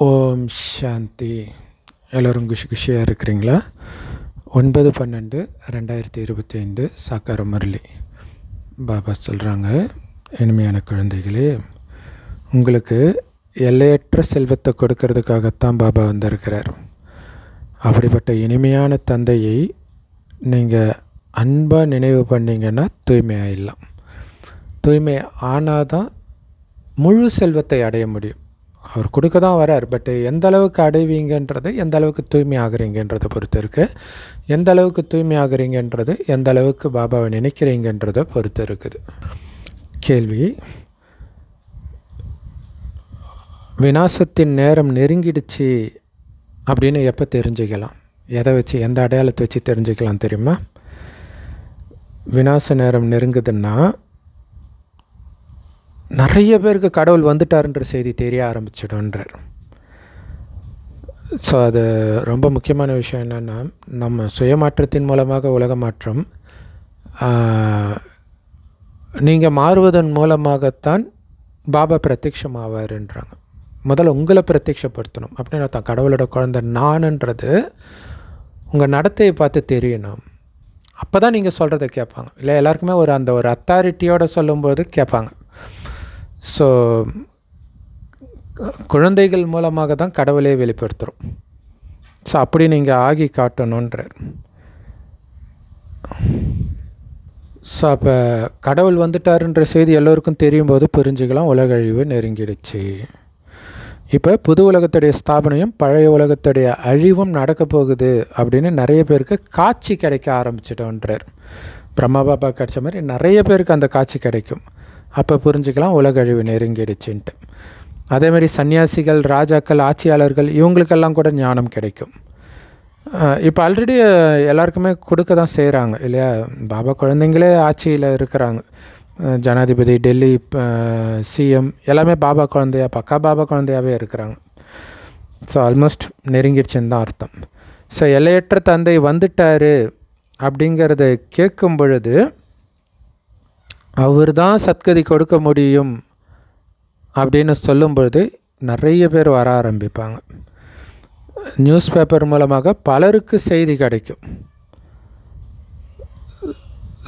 ஓம் சாந்தி. எல்லோரும் குஷியாக இருக்கிறீங்களா? 9/12/2025 சாக்கார முரளி. பாபா சொல்கிறாங்க, இனிமையான குழந்தைகளே, உங்களுக்கு எல்லையற்ற செல்வத்தை கொடுக்கறதுக்காகத்தான் பாபா வந்திருக்கிறார். அப்படிப்பட்ட இனிமையான தந்தையை நீங்கள் அன்பாக நினைவு பண்ணிங்கன்னா தூய்மை ஆயிடலாம். தூய்மை ஆனால் தான் முழு செல்வத்தை அடைய முடியும். அவர் கொடுக்க தான் வரார். பட் எந்த அளவுக்கு அடைவீங்கன்றது, எந்த அளவுக்கு தூய்மை ஆகுறீங்கன்றதை பொறுத்து இருக்குது. எந்த அளவுக்கு தூய்மை ஆகுறீங்கன்றது, எந்த அளவுக்கு பாபாவை நினைக்கிறீங்கன்றதை பொறுத்து இருக்குது. கேள்வி: விநாசத்தின் நேரம் நெருங்கிடுச்சு அப்படின்னு எப்போ தெரிஞ்சுக்கலாம்? எதை வச்சு, எந்த அடையாளத்தை வச்சு தெரிஞ்சுக்கலாம் தெரியுமா? விநாச நேரம் நெருங்குதுன்னா நிறைய பேருக்கு கடவுள் வந்துட்டாருன்ற செய்தி தெரிய ஆரம்பிச்சிடுன்றார். ஸோ அது ரொம்ப முக்கியமான விஷயம். என்னென்னா, நம்ம சுயமாற்றத்தின் மூலமாக உலக மாற்றம், நீங்கள் மாறுவதன் மூலமாகத்தான் பாபா பிரத்யக்ஷம் ஆவாருன்றாங்க. முதல்ல உங்களை பிரத்யக்ஷப்படுத்தணும் அப்படின்னு தான். கடவுளோட குழந்தை நானுன்றது உங்கள் நடத்தையை பார்த்து தெரியணும். அப்போ தான் நீங்கள் சொல்கிறத கேட்பாங்க. இல்லை எல்லாருக்குமே ஒரு அத்தாரிட்டியோடு சொல்லும்போது கேட்பாங்க. ஸோ குழந்தைகள் மூலமாக தான் கடவுளே வெளிப்படுத்துகிறோம். ஸோ அப்படி நீங்கள் ஆகி காட்டணுன்றார். ஸோ அப்போ கடவுள் வந்துட்டாருன்ற செய்தி எல்லோருக்கும் தெரியும் போது புரிஞ்சுக்கலாம், உலக அழிவு நெருங்கிடுச்சு. இப்போ புது உலகத்துடைய ஸ்தாபனையும் பழைய உலகத்துடைய அழிவும் நடக்க போகுது அப்படின்னு நிறைய பேருக்கு காட்சி கிடைக்க ஆரம்பிச்சிட்டோன்றார். பிரம்மா பாபா கிடைச்ச மாதிரி நிறைய பேருக்கு அந்த காட்சி கிடைக்கும். அப்போ புரிஞ்சுக்கலாம் உலக அழிவு நெருங்கிடுச்சுன்ட்டு. அதேமாதிரி சன்னியாசிகள், ராஜாக்கள், ஆட்சியாளர்கள், இவங்களுக்கெல்லாம் கூட ஞானம் கிடைக்கும். இப்போ ஆல்ரெடி எல்லாருக்குமே கொடுக்க தான் செய்கிறாங்க இல்லையா? பாபா குழந்தைங்களே ஆட்சியில் இருக்கிறாங்க. ஜனாதிபதி, டெல்லி சிஎம் எல்லாமே பாபா குழந்தையா, பக்கா பாபா குழந்தையாகவே இருக்கிறாங்க. ஸோ ஆல்மோஸ்ட் நெருங்கிடுச்சுன்னு தான் அர்த்தம். ஸோ எல்லையற்ற தந்தை வந்துட்டார் அப்படிங்கிறத கேட்கும் பொழுது அவர் தான் சத்கதி கொடுக்க முடியும் அப்படின்னு சொல்லும்பொழுது நிறைய பேர் வர ஆரம்பிப்பாங்க. நியூஸ் பேப்பர் மூலமாக பலருக்கு செய்தி கிடைக்கும்.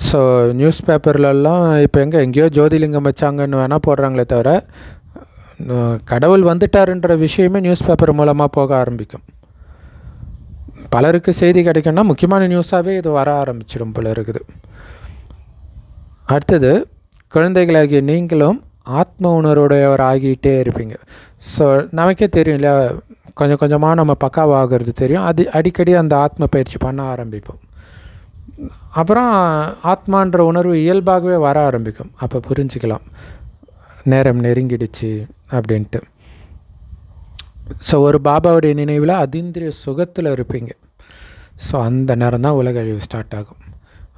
ஸோ நியூஸ் பேப்பர்லலாம் இப்போ எங்கேயோ ஜோதிலிங்கம் வச்சாங்கன்னு வேணால் போடுறாங்களே தவிர, கடவுள் வந்துட்டாருன்ற விஷயமே நியூஸ் பேப்பர் மூலமாக போக ஆரம்பிக்கும். பலருக்கு செய்தி கிடைக்கும்னா முக்கியமான நியூஸாகவே இது வர ஆரம்பிச்சிடும் போல இருக்குது. அடுத்தது, குழந்தைகளாகிய நீங்களும் ஆத்ம உணர்வுடையவர் ஆகிட்டே இருப்பீங்க. ஸோ நமக்கே தெரியும் இல்லையா, கொஞ்சம் கொஞ்சமாக நம்ம பக்காவாகிறது தெரியும். அது அடிக்கடி அந்த ஆத்ம பயிற்சி பண்ண ஆரம்பிப்போம். அப்புறம் ஆத்மான்ற உணர்வு இயல்பாகவே வர ஆரம்பிக்கும். அப்போ புரிஞ்சுக்கலாம் நேரம் நெருங்கிடுச்சு அப்படின்ட்டு. ஸோ ஒரு பாபாவுடைய நினைவில் அதீந்திரிய சுகத்தில் இருப்பீங்க. ஸோ அந்த நேரம் தான் உலக அழிவு ஸ்டார்ட் ஆகும்.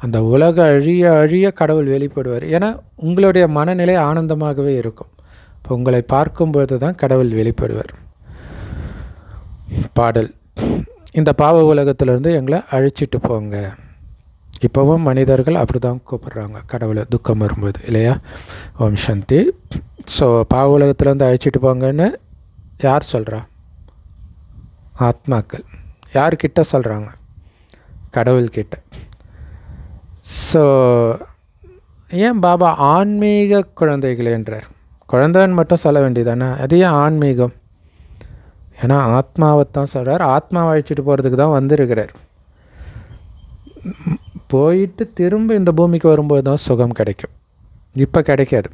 அந்த உலக அழிய அழிய கடவுள் வெளிப்படுவார். ஏன்னா உங்களுடைய மனநிலை ஆனந்தமாகவே இருக்கும். இப்போ உங்களை பார்க்கும்பொழுது தான் கடவுள் வெளிப்படுவார். பாடல்: இந்த பாவ உலகத்திலேருந்து எங்களை அழிச்சிட்டு போங்க. இப்போவும் மனிதர்கள் அப்படி தான் கூப்பிட்றாங்க கடவுளை துக்கம் வரும்போது இல்லையா? ஓம் சாந்தி. ஸோ பாவ உலகத்திலேருந்து அழிச்சிட்டு போங்கன்னு யார் சொல்கிறா? ஆத்மாக்கள். யார்கிட்ட சொல்கிறாங்க? கடவுள்கிட்ட. ஸோ ஏன் பாபா ஆன்மீக குழந்தைகளேன்றார்? குழந்தைன்னு மட்டும் சொல்ல வேண்டியதானே? அது ஏன் ஆன்மீகம்? ஏன்னா ஆத்மாவைத்தான் சொல்கிறார். ஆத்மாவை அழைச்சிட்டு போகிறதுக்கு தான் வந்திருக்கிறார். போயிட்டு திரும்ப இந்த பூமிக்கு வரும்போது தான் சுகம் கிடைக்கும். இப்போ கிடைக்காது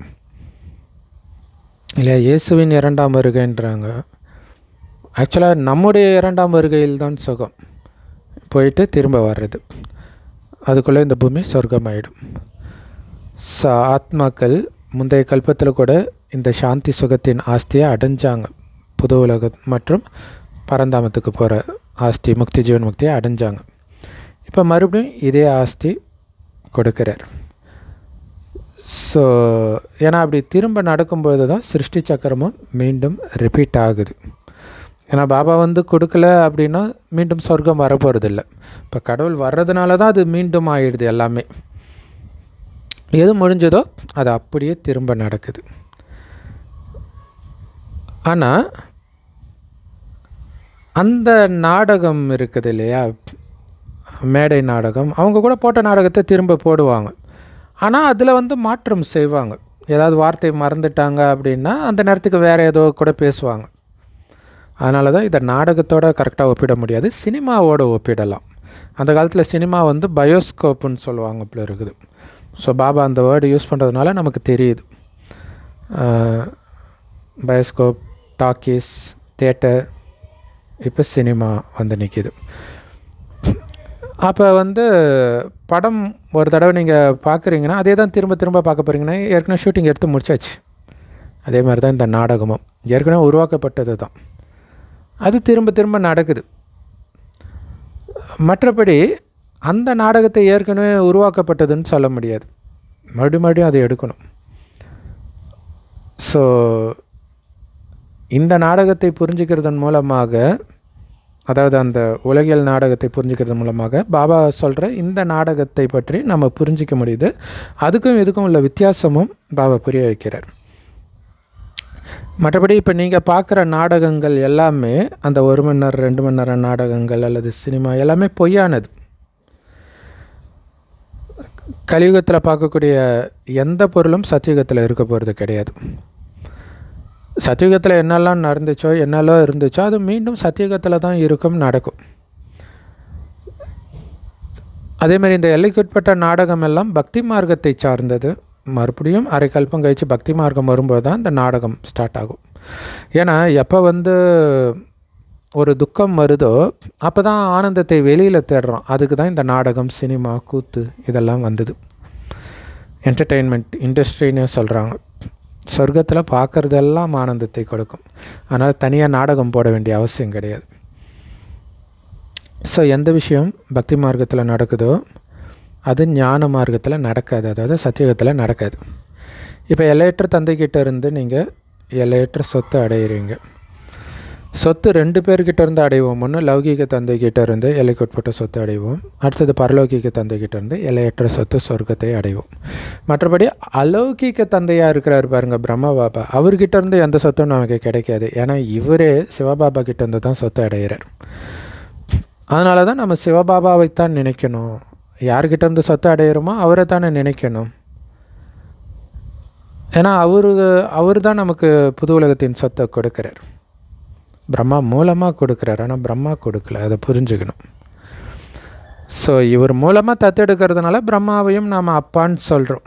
இல்லையா? இயேசுவின் 2ஆம் வருகைன்றாங்க. ஆக்சுவலாக நம்முடைய 2ஆம் வருகையில் தான் சுகம். போயிட்டு திரும்ப வர்றது, அதுக்குள்ளே இந்த பூமி சொர்க்கமாயிடும். ஆத்மாக்கள் முந்தைய கல்பத்தில் கூட இந்த சாந்தி சுகத்தின் ஆஸ்தியை அடைஞ்சாங்க. புது உலகம் மற்றும் பரந்தாமத்துக்கு போகிற ஆஸ்தி, முக்தி, ஜீவன் முக்தியை அடைஞ்சாங்க. இப்போ மறுபடியும் இதே ஆஸ்தி கொடுக்குறார். ஸோ ஏன்னா அப்படி திரும்ப நடக்கும்போது தான் சிருஷ்டி சக்கரமும் மீண்டும் ரிப்பீட் ஆகுது. ஏன்னா பாபா வந்து கொடுக்கல அப்படின்னா மீண்டும் சொர்க்கம் வரப்போகிறதில்ல. இப்போ கடவுள் வர்றதுனால தான் அது மீண்டும் ஆகிடுது. எல்லாமே எது முடிஞ்சதோ அது அப்படியே திரும்ப நடக்குது. ஆனால் அந்த நாடகம் இருக்குது இல்லையா, மேடை நாடகம், அவங்க கூட போட்ட நாடகத்தை திரும்ப போடுவாங்க. ஆனால் அதில் மாற்றம் செய்வாங்க. ஏதாவது வார்த்தை மறந்துட்டாங்க அப்படின்னா அந்த நேரத்துக்கு வேறு ஏதோ கூட பேசுவாங்க. அதனால தான் இதை நாடகத்தோடு கரெக்டாக ஒப்பிட முடியாது, சினிமாவோடு ஒப்பிடலாம். அந்த காலத்தில் சினிமா பயோஸ்கோப்புன்னு சொல்லுவாங்க இப்படி இருக்குது. ஸோ பாபா அந்த வேர்டு யூஸ் பண்ணுறதுனால நமக்கு தெரியுது. பயோஸ்கோப், டாக்கீஸ், தியேட்டர், இப்போ சினிமா நிற்கிது. அப்போ படம் ஒரு தடவை நீங்கள் பார்க்குறீங்கன்னா அதே தான் திரும்ப திரும்ப பார்க்க போகிறீங்கன்னா ஏற்கனவே ஷூட்டிங் எடுத்து முடிச்சாச்சு. அதே மாதிரி தான் இந்த நாடகமும் ஏற்கனவே உருவாக்கப்பட்டது தான், அது திரும்ப திரும்ப நடக்குது. மற்றபடி அந்த நாடகத்தை ஏற்கனவே உருவாக்கப்பட்டதுன்னு சொல்ல முடியாது, மறுபடியும் அதை எடுக்கணும். ஸோ இந்த நாடகத்தை புரிஞ்சுக்கிறதன் மூலமாக, அதாவது அந்த உலகியல் நாடகத்தை புரிஞ்சுக்கிறது மூலமாக பாபா சொல்கிற இந்த நாடகத்தை பற்றி நம்ம புரிஞ்சிக்க முடியுது. அதுக்கும் இதுக்கும் உள்ள வித்தியாசமும் பாபா புரிய வைக்கிறார். மற்றபடி இப்போ நீங்கள் பார்க்குற நாடகங்கள் எல்லாமே அந்த 1 மணி நேரம் 2 மணி நேரம் நாடகங்கள் அல்லது சினிமா எல்லாமே பொய்யானது. கலியுகத்தில் பார்க்கக்கூடிய எந்த பொருளும் சத்தியுகத்தில் இருக்க போகிறது கிடையாது. சத்தியுகத்தில் என்னெல்லாம் நடந்துச்சோ என்னெல்லாம் இருந்துச்சோ அது மீண்டும் சத்தியுகத்தில் தான் இருக்கும், நடக்கும். அதேமாதிரி இந்த எல்லைக்குட்பட்ட நாடகம் எல்லாம் பக்தி மார்க்கத்தை சார்ந்தது. மறுபடியும் அரை கல்பம் கழித்து பக்தி மார்க்கம் வரும்போது தான் இந்த நாடகம் ஸ்டார்ட் ஆகும். ஏன்னா எப்போ ஒரு துக்கம் வருதோ அப்போ தான் ஆனந்தத்தை வெளியில் தேடுறோம். அதுக்கு தான் இந்த நாடகம், சினிமா, கூத்து இதெல்லாம் வந்தது. என்டர்டெயின்மெண்ட் இண்டஸ்ட்ரின்னு சொல்கிறாங்க. சொர்க்கத்தில் பார்க்குறதெல்லாம் ஆனந்தத்தை கொடுக்கும். அதனால் தனியாக நாடகம் போட வேண்டிய அவசியம் கிடையாது. ஸோ எந்த விஷயம் பக்தி மார்க்கத்தில் நடக்குதோ அது ஞான மார்க்கத்தில் நடக்காது, அதாவது சத்தியுகத்தில் நடக்காது. இப்போ எல்லையற்ற தந்தைக்கிட்ட இருந்து நீங்கள் எல்லையற்ற சொத்து அடையிறீங்க. சொத்து 2 பேர்கிட்ட இருந்து அடைவோம். ஒன்று லௌகீக தந்தைக்கிட்ட இருந்து எல்லைக்குட்பட்ட சொத்து அடைவோம், அடுத்தது பரலௌகிக தந்தைக்கிட்ட இருந்து எல்லையற்ற சொத்து சொர்க்கத்தை அடைவோம். மற்றபடி அலௌகிக தந்தையாக இருக்கிறார் பாருங்கள் பிரம்மா பாபா, அவர்கிட்ட இருந்து எந்த சொத்தும் நமக்கு கிடைக்காது. ஏன்னா இவரே சிவபாபா கிட்டேருந்து தான் சொத்து அடைகிறார். அதனால தான் நம்ம சிவபாபாவைத்தான் நினைக்கணும். யார்கிட்டேருந்து சொத்து அடையிறோமோ அவரை தானே நினைக்கணும். ஏன்னா அவர் தான் நமக்கு புது உலகத்தின் சொத்தை கொடுக்குறார். பிரம்மா மூலமாக கொடுக்குறாரு, ஆனால் பிரம்மா கொடுக்கல, அதை புரிஞ்சுக்கணும். ஸோ இவர் மூலமாக தத்தெடுக்கிறதுனால பிரம்மாவையும் நாம் அப்பான்னு சொல்கிறோம்.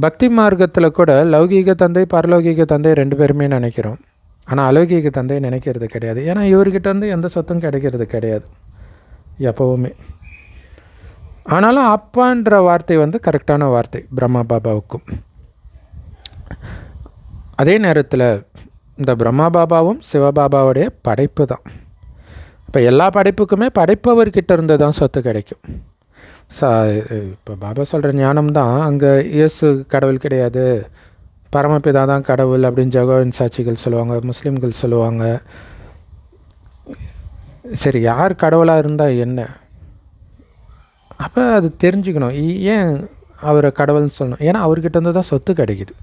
பக்தி மார்க்கத்தில் கூட லௌகீக தந்தை பரலௌகீக தந்தை 2 பேருமே நினைக்கிறோம். ஆனால் அலௌகீக தந்தை நினைக்கிறது கிடையாது. ஏன்னா இவர்கிட்டேருந்து எந்த சொத்தும் கிடைக்கிறது கிடையாது எப்போவுமே. ஆனாலும் அப்பான்ற வார்த்தை கரெக்டான வார்த்தை பிரம்மா பாபாவுக்கும். அதே நேரத்தில் இந்த பிரம்மா பாபாவும் சிவபாபாவுடைய படைப்பு தான். இப்போ எல்லா படைப்புக்குமே படைப்பவர்கிட்ட இருந்து தான் சொத்து கிடைக்கும். இப்போ பாபா சொல்கிற ஞானம் தான் அங்கே இயேசு கடவுள் கிடையாது, பரமபிதா தான் கடவுள் அப்படின்னு ஜெகோவின் சாட்சிகள் சொல்லுவாங்க, முஸ்லீம்கள் சொல்லுவாங்க. சரி, யார் கடவுளாக இருந்தால் என்ன? அப்போ அது தெரிஞ்சுக்கணும். ஏன் அவரை கடவுள்னு சொல்லணும்? ஏன்னா அவர்கிட்ட இருந்து தான் சொத்து கிடைக்குது,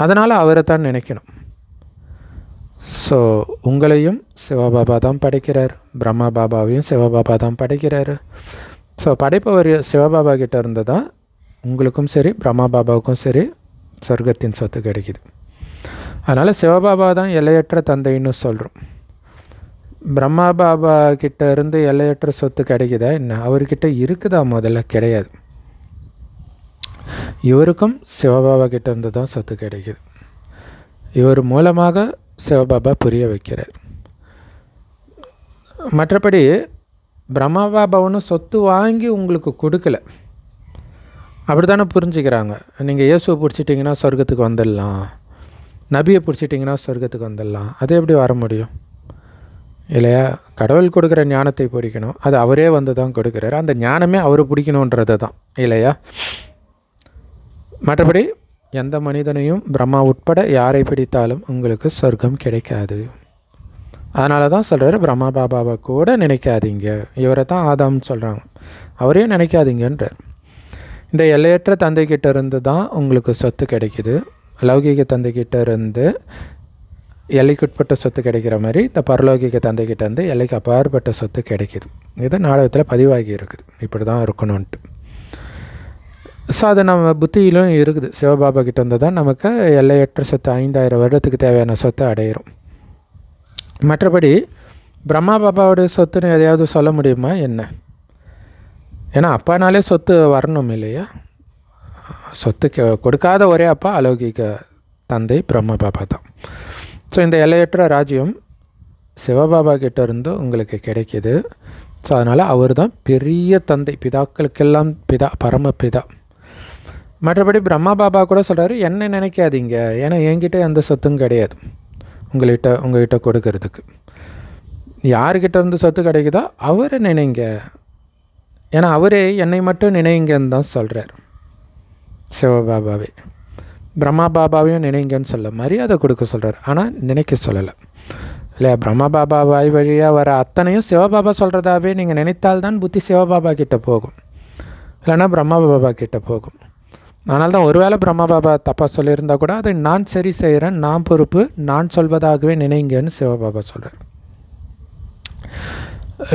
அதனால் அவரை தான் நினைக்கணும். ஸோ உங்களையும் சிவபாபா தான் படைக்கிறார், பிரம்மா பாபாவையும் சிவபாபா தான் படைக்கிறார். ஸோ படைப்பவர் சிவபாபா கிட்ட இருந்து தான் உங்களுக்கும் சரி பிரம்மா பாபாவுக்கும் சரி சொர்க்கத்தின் சொத்து கிடைக்கிது. அதனால் சிவபாபா தான் எல்லையற்ற தந்தைன்னு சொல்கிறோம். பிரம்மா பாபா கிட்ட இருந்து எல்லையற்ற சொத்து கிடைக்குதா என்ன? அவர்கிட்ட இருக்குதா? முதல்ல கிடையாது. இவருக்கும் சிவபாபா கிட்ட இருந்து தான் சொத்து கிடைக்கிது. இவர் மூலமாக சிவபாபா புரிய வைக்கிறார். மற்றபடி பிரம்மா பாபா ஒன்றும் சொத்து வாங்கி உங்களுக்கு கொடுக்கல, அப்படி தானே புரிஞ்சுக்கிறாங்க. நீங்கள் இயேசுவை பிடிச்சிட்டிங்கன்னா சொர்க்கத்துக்கு வந்துடலாம், நபியை பிடிச்சிட்டிங்கன்னா சொர்க்கத்துக்கு வந்துடலாம். அது எப்படி வர முடியும் இல்லையா? கடவுள் கொடுக்குற ஞானத்தை பிடிக்கணும், அது அவரே தான் கொடுக்குறாரு. அந்த ஞானமே அவர் பிடிக்கணுன்றது தான் இல்லையா? மற்றபடி எந்த மனிதனையும் பிரம்மா உட்பட யாரை பிடித்தாலும் உங்களுக்கு சொர்க்கம் கிடைக்காது. அதனால தான் சொல்கிறார், பிரம்மா பாபாவை கூட நினைக்காதீங்க, இவரை தான் ஆதாம்னு சொல்கிறாங்க, அவரையும் நினைக்காதீங்கன்றார். இந்த எல்லையற்ற தந்தைக்கிட்ட இருந்து தான் உங்களுக்கு சொத்து கிடைக்கிது. லௌகீக தந்தைக்கிட்ட இருந்து எல்லைக்குட்பட்ட சொத்து கிடைக்கிற மாதிரி இந்த பரலோகிக தந்தைக்கிட்டேருந்து எல்லைக்கு அப்பாற்பட்ட சொத்து கிடைக்கிது. இது நாடகத்தில் பதிவாகி இருக்குது, இப்படி தான் இருக்கணும்ன்ட்டு. ஸோ அது நம்ம புத்தியிலும் இருக்குது. சிவபாபா கிட்டேருந்து தான் நமக்கு எல்லையற்ற சொத்து 5000 வருடத்துக்கு தேவையான சொத்தை அடையிறோம். மற்றபடி பிரம்மா பாபாவுடைய சொத்துன்னு எதையாவது சொல்ல முடியுமா என்ன? ஏன்னா அப்பானாலே சொத்து வரணும் இல்லையா? சொத்து கொடுக்காத ஒரே அப்பா அலௌகிக தந்தை பிரம்மா பாபா தான். ஸோ இந்த எல்லையற்ற ராஜ்யம் சிவபாபா கிட்டேருந்து உங்களுக்கு கிடைக்கிது. ஸோ அதனால் அவர் தான் பெரிய தந்தை, பிதாக்களுக்கெல்லாம் பிதா, பரமபிதா. மற்றபடி பிரம்மா பாபா கூட சொல்கிறாரு, என்ன நினைக்காதீங்க, ஏன்னா என்கிட்ட எந்த சொத்தும் கிடையாது உங்கள்கிட்ட கொடுக்கறதுக்கு. யார்கிட்ட இருந்து சொத்து கிடைக்குதோ அவரை நினைங்க, ஏன்னா அவரே என்னை மட்டும் நினைங்கன்னு தான் சொல்கிறார் சிவபாபாவே. பிரம்மா பாபாவையும் நினைங்கன்னு சொல்ல மரியாதை கொடுக்க சொல்கிறார், ஆனால் நினைக்க சொல்லலை இல்லையா? பிரம்மா பாபா வாய் வழியாக வர அத்தனையும் சிவபாபா சொல்கிறதாவே நீங்கள் நினைத்தால்தான் புத்தி சிவபாபா கிட்டே போகும், இல்லைன்னா பிரம்மா பாபா கிட்டே போகும். அதனால தான் ஒருவேளை பிரம்மா பாபா தப்பாக சொல்லியிருந்தால் கூட அதை நான் சரி செய்கிறேன், நான் பொறுப்பு, நான் சொல்வதாகவே நினைங்கன்னு சிவபாபா சொல்கிறார்.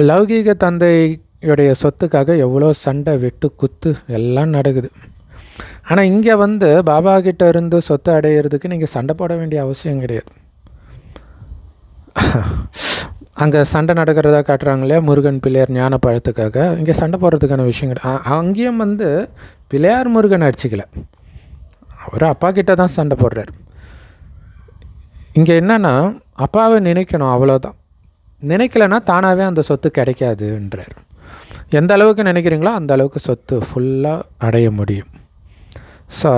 லௌகீக தந்தையுடைய சொத்துக்காக எவ்வளோ சண்டை, வெட்டு, குத்து எல்லாம் நடக்குது. ஆனால் இங்கே பாபா கிட்ட இருந்து சொத்து அடையிறதுக்கு நீங்கள் சண்டை போட வேண்டிய அவசியம் கிடையாது. அங்கே சண்டை நடக்கிறதா காட்டுறாங்க இல்லையா, முருகன் பிள்ளையார் ஞான பழத்துக்காக. இங்கே சண்டை போடுறதுக்கான விஷயம் கிடையாது. அங்கேயும் பிள்ளையார் முருகன் அடிச்சிக்கல, அவர் அப்பா கிட்ட தான் சண்டை போடுறார். இங்கே என்னென்னா அப்பாவை நினைக்கணும், அவ்வளோதான். நினைக்கலைன்னா தானாகவே அந்த சொத்து கிடைக்காதுன்றார். எந்த அளவுக்கு நினைக்கிறீங்களோ அந்த அளவுக்கு சொத்து ஃபுல்லாக அடைய முடியும். ஸோ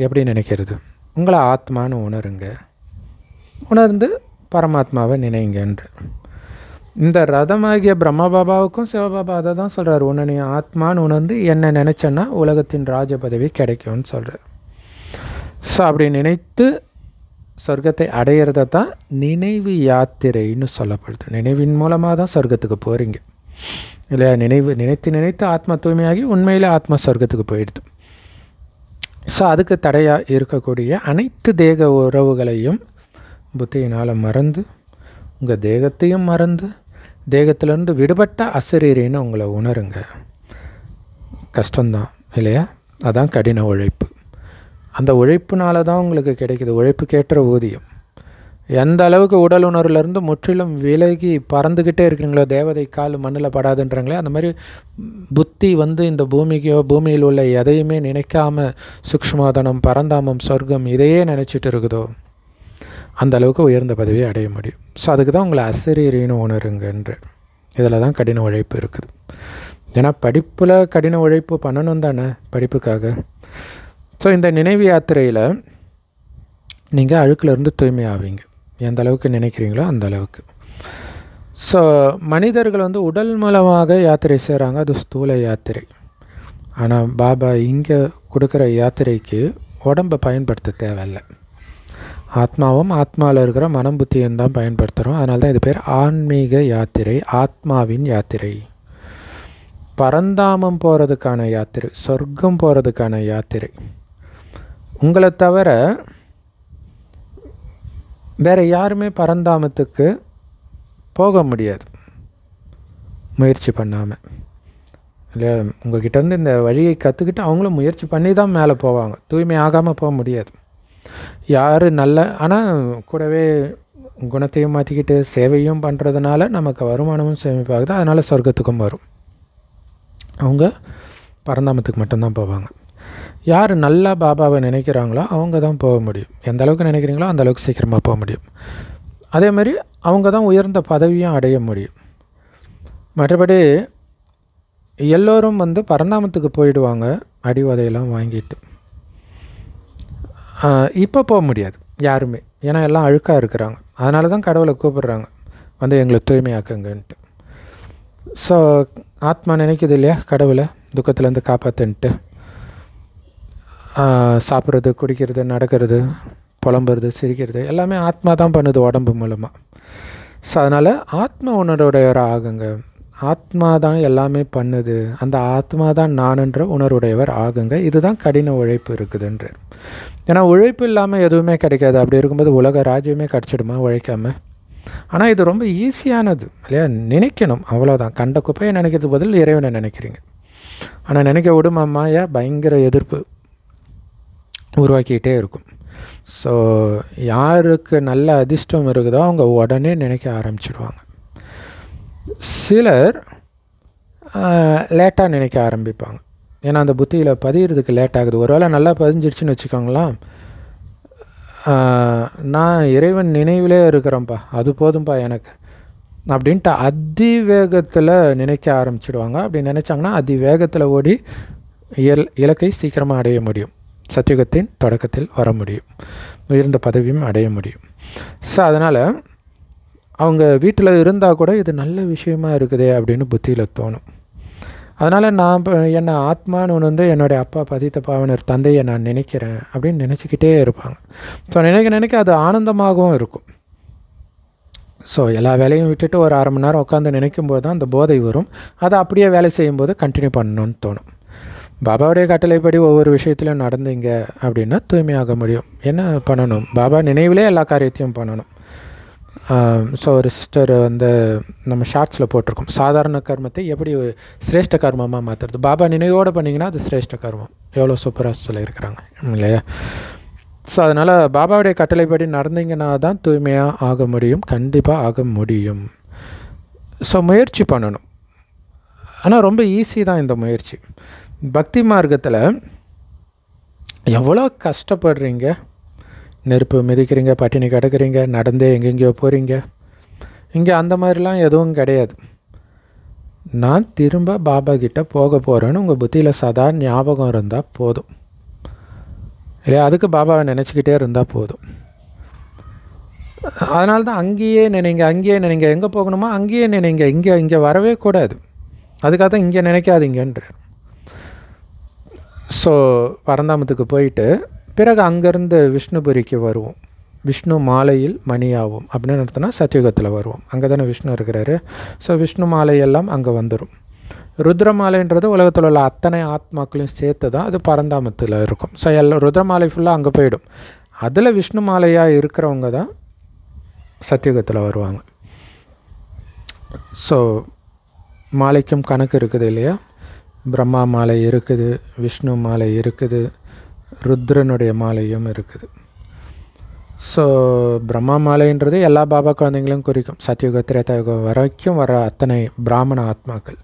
எப்படி நினைக்கிறது? உங்களை ஆத்மான்னு உணருங்க, உணர்ந்து பரமாத்மாவை நினைங்கன்ற. இந்த ரதமாகிய பிரம்மா பாபாவுக்கும் சிவபாபா அதை தான் சொல்கிறார், உன்னை நீ ஆத்மான்னு உணர்ந்து என்ன நினச்சேன்னா உலகத்தின் ராஜ பதவி கிடைக்கும்னு சொல்கிறார். ஸோ அப்படி நினைத்து சொர்க்கத்தை அடையிறத தான் நினைவு யாத்திரைன்னு சொல்லப்படுது. நினைவின் மூலமாக தான் சொர்க்கத்துக்கு போகிறீங்க இல்லையா? நினைத்து ஆத்மா தூய்மையாகி உண்மையில் ஆத்மா சொர்க்கத்துக்கு போயிடுது. ஸோ அதுக்கு தடையாக இருக்கக்கூடிய அனைத்து தேக உறவுகளையும் புத்தியினால் மறந்து, உங்கள் தேகத்தையும் மறந்து, தேகத்திலேருந்து விடுபட்ட அசரீரின்னு உங்களை உணருங்க. கஷ்டம்தான் இல்லையா? அதான் கடின உழைப்பு. அந்த உழைப்புனால தான் உங்களுக்கு கிடைக்கிது உழைப்புக்கேற்ற ஊதியம். எந்த அளவுக்கு உடல் உணர்வுலேருந்து முற்றிலும் விலகி பறந்துக்கிட்டே இருக்கீங்களோ, தேவதை கால் மண்ணில் படாதுன்றாங்களே, அந்த மாதிரி புத்தி இந்த பூமியில் உள்ள எதையுமே நினைக்காமல் சூக்ஷ்மோதனம், பரந்தாமம், சொர்க்கம் இதையே நினச்சிட்டு இருக்குதோ அந்த அளவுக்கு உயர்ந்த பதவியை அடைய முடியும். ஸோ அதுக்கு தான் உங்களை அசரீரின்னு உணருங்கன்ற. இதில் தான் கடின உழைப்பு இருக்குது. ஏன்னா படிப்பில் கடின உழைப்பு பண்ணணும் தானே படிப்புக்காக. ஸோ இந்த நினைவு யாத்திரையில் நீங்கள் அழுக்கிலேருந்து தூய்மை ஆவீங்க, எந்த அளவுக்கு நினைக்கிறீங்களோ அந்த அளவுக்கு. ஸோ மனிதர்கள் உடல் மூலமாக யாத்திரை செய்கிறாங்க, அது ஸ்தூல யாத்திரை. ஆனால் பாபா இங்கே கொடுக்குற யாத்திரைக்கு உடம்பை பயன்படுத்த தேவையில்லை. ஆத்மாவும் ஆத்மாவில் இருக்கிற மனம் புத்தியும் தான் பயன்படுத்துகிறோம். அதனால தான் இது பேர் ஆன்மீக யாத்திரை, ஆத்மாவின் யாத்திரை. பரந்தாமம் போகிறதுக்கான யாத்திரை, சொர்க்கம் போகிறதுக்கான யாத்திரை. உங்களை தவிர வேறு யாருமே பரந்தாமத்துக்கு போக முடியாது முயற்சி பண்ணாமல் இல்லையா? உங்கள்கிட்டேருந்து இந்த வழியை கற்றுக்கிட்டு அவங்களும் முயற்சி பண்ணி தான் மேலே போவாங்க. தூய்மை ஆகாமல் போக முடியாது. யார் ஆனால் கூடவே குணத்தையும் மாற்றிக்கிட்டு சேவையும் பண்ணுறதுனால நமக்கு வருமானமும் சேமிப்பாகுது. அதனால் சொர்க்கத்துக்கும் வரும். அவங்க பரந்தாமத்துக்கு மட்டும்தான் போவாங்க. யார் நல்லா பாபாவை நினைக்கிறாங்களோ அவங்க தான் போக முடியும். எந்த அளவுக்கு நினைக்கிறீங்களோ அந்த அளவுக்கு சீக்கிரமாக போக முடியும். அதே மாதிரி அவங்க தான் உயர்ந்த பதவியும் அடைய முடியும். மற்றபடி எல்லோரும் பரந்தாமத்துக்கு போயிடுவாங்க அடிவதையெல்லாம் வாங்கிட்டு. இப்போ போக முடியாது யாருமே, ஏன்னா எல்லாம் அழுக்காக இருக்கிறாங்க. அதனால தான் கடவுளை கூப்பிட்றாங்க, எங்களை தூய்மையாக்குங்கன்ட்டு. ஸோ ஆத்மா நினைக்கிது இல்லையா கடவுளை துக்கத்துலேருந்து காப்பாற்றுன்ட்டு. சாப்பிட்றது, குடிக்கிறது, நடக்கிறது, புலம்புறது, சிரிக்கிறது எல்லாமே ஆத்மா தான் பண்ணுது உடம்பு மூலமாக. ஸோ அதனால் ஆத்மா உணர்வுடையவராக ஆகுங்க. ஆத்மா தான் எல்லாமே பண்ணுது, அந்த ஆத்மா தான் நானுன்ற உணர்வுடையவர் ஆகுங்க. இதுதான் கடின உழைப்பு இருக்குதுன்றார். ஏன்னா உழைப்பு இல்லாமல் எதுவுமே கிடைக்காது. அப்படி இருக்கும்போது உலக ராஜ்யமே கிடச்சிடுமா உழைக்காமல்? ஆனால் இது ரொம்ப ஈஸியானது இல்லையா? நினைக்கணும், அவ்வளோதான். கண்ட குப்பையை நினைக்கிறதுக்கு பதில் இறைவனை நினைக்கிறீங்க. ஆனால் நினைக்க விடுமாம்மா, பயங்கர எதிர்ப்பு உருவாக்கிக்கிட்டே இருக்கும். ஸோ யாருக்கு நல்ல அதிர்ஷ்டம் இருக்குதோ அவங்க உடனே நினைக்க ஆரம்பிச்சிடுவாங்க. சிலர் லேட்டாக நினைக்க ஆரம்பிப்பாங்க. ஏன்னா அந்த புத்தியில் பதிகிறதுக்கு லேட் ஆகுது. ஒரு வேளை நல்லா பதிஞ்சிடுச்சுன்னு வச்சுக்கோங்களேன், நான் இறைவன் நினைவிலே இருக்கிறேன்ப்பா, அது போதும்ப்பா எனக்கு அப்படின்ட்டு அதிவேகத்தில் நினைக்க ஆரம்பிச்சிடுவாங்க. அப்படி நினச்சாங்கன்னா அதிவேகத்தில் ஓடி இலக்கை சீக்கிரமாக அடைய முடியும். சத்தியுகத்தின் தொடக்கத்தில் வர முடியும், உயர்ந்த பதவியும் அடைய முடியும். ஸோ அதனால் அவங்க வீட்டில் இருந்தால் கூட இது நல்ல விஷயமா இருக்குதே அப்படின்னு புத்தியில் தோணும். அதனால் நான் என்னை ஆத்மான்னு ஒன்று என்னுடைய அப்பா பதித்த பாவனர் தந்தையை நான் நினைக்கிறேன் அப்படின்னு நினச்சிக்கிட்டே இருப்பாங்க. ஸோ நினைக்க அது ஆனந்தமாகவும் இருக்கும். ஸோ எல்லா வேலையும் விட்டுட்டு ஒரு 1/2 மணி நேரம் உட்காந்து நினைக்கும்போது தான் அந்த போதை வரும். அதை அப்படியே வேலை செய்யும்போது கண்டினியூ பண்ணணும்னு தோணும். பாபாவுடைய கட்டளைப்படி ஒவ்வொரு விஷயத்துலையும் நடந்தீங்க அப்படின்னா தூய்மையாக முடியும். என்ன பண்ணணும்? பாபா நினைவிலே எல்லா காரியத்தையும் பண்ணணும். ஸோ ஒரு சிஸ்டர் நம்ம ஷார்ட்ஸில் போட்டிருக்கோம், சாதாரண கர்மத்தை எப்படி சிரேஷ்ட கர்மமாக மாற்றுறது. பாபா நினைவோடு பண்ணிங்கன்னா அது சிரேஷ்ட கர்மம். எவ்வளோ சூப்பராக சொல்லியிருக்கிறாங்க இல்லையா? ஸோ அதனால் பாபாவுடைய கட்டளைப்படி நடந்தீங்கன்னா தான் தூய்மையாக ஆக முடியும். கண்டிப்பாக ஆக முடியும். ஸோ முயற்சி பண்ணணும். ஆனால் ரொம்ப ஈஸி தான் இந்த முயற்சி. பக்தி மார்க்கத்தில் எவ்வளோ கஷ்டப்படுறீங்க. நெருப்பு மிதிக்கிறீங்க, பட்டினி கிடக்கிறீங்க, நடந்தே எங்கெங்கேயோ போகிறீங்க. இங்கே அந்த மாதிரிலாம் எதுவும் கிடையாது. நான் திரும்ப பாபா கிட்டே போக போகிறேன்னு உங்கள் புத்தியில் சதா ஞாபகம் இருந்தால் போதும் இல்லையா? அதுக்கு பாபாவை நினச்சிக்கிட்டே இருந்தால் போதும். அதனால தான் அங்கேயே நினைங்க. எங்கே போகணுமோ அங்கேயே நினைங்க. இங்கே வரவே கூடாது. அதுக்காக தான் இங்கே நினைக்காதீங்கன்ற. ஸோ பரந்தாமத்துக்கு போயிட்டு பிறகு அங்கேருந்து விஷ்ணுபுரிக்கு வருவோம். விஷ்ணு மாலையில் மணியாகும் அப்படின்னு அர்த்தம்னா சத்தியுகத்தில் வருவோம். அங்கே தானே விஷ்ணு இருக்கிறாரு. ஸோ விஷ்ணு மாலையெல்லாம் அங்கே வந்துடும். ருத்ரமாலைன்றது உலகத்தில் உள்ள அத்தனை ஆத்மாக்களையும் சேர்த்து தான் அது பரந்தாமத்தில் இருக்கும். ஸோ ருத்ரமாலை ஃபுல்லாக அங்கே போயிடும். அதில் விஷ்ணு மாலையாக இருக்கிறவங்க தான் சத்தியுகத்தில் வருவாங்க. ஸோ மாலைக்கும் கணக்கு இருக்குது இல்லையா? பிரம்மா மாலை இருக்குது, விஷ்ணு மாலை இருக்குது, ருத்ரனுடைய மாலையும் இருக்குது. ஸோ பிரம்மா மாலைன்றது எல்லா பாபா குழந்தைங்களும் குறிக்கும். சத்தியுக திரேதாயுகம் வரைக்கும் வர அத்தனை பிராமண ஆத்மாக்கள்.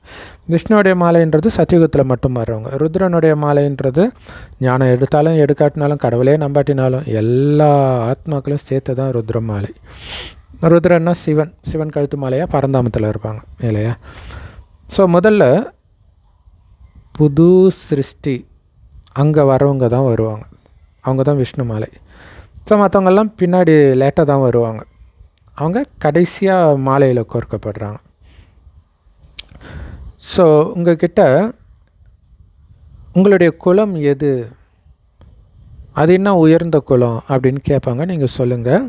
விஷ்ணுடைய மாலைன்றது சத்தியுகத்தில் மட்டும் வர்றவங்க. ருத்ரனுடைய மாலைன்றது ஞானம் எடுத்தாலும் எடுக்காட்டினாலும் கடவுளே நம்பாட்டினாலும் எல்லா ஆத்மாக்களும் சேர்த்து தான் ருத்ர மாலை. ருத்ரன்னா சிவன் கழுத்து மாலையாக பரந்தாமத்தில் இருப்பாங்க இல்லையா? ஸோ முதல்ல புது சிருஷ்டி அங்கே வரவங்க தான் வருவாங்க. அவங்க தான் விஷ்ணு மாலை. ஸோ மற்றவங்கெல்லாம் பின்னாடி லேட்டாக தான் வருவாங்க. அவங்க கடைசியாக மாலையில் கோர்க்கப்படுறாங்க. ஸோ உங்கள்கிட்ட உங்களுடைய குலம் எது, அது என்ன உயர்ந்த குலம் அப்படின்னு கேட்பாங்க. நீங்கள் சொல்லுங்கள்,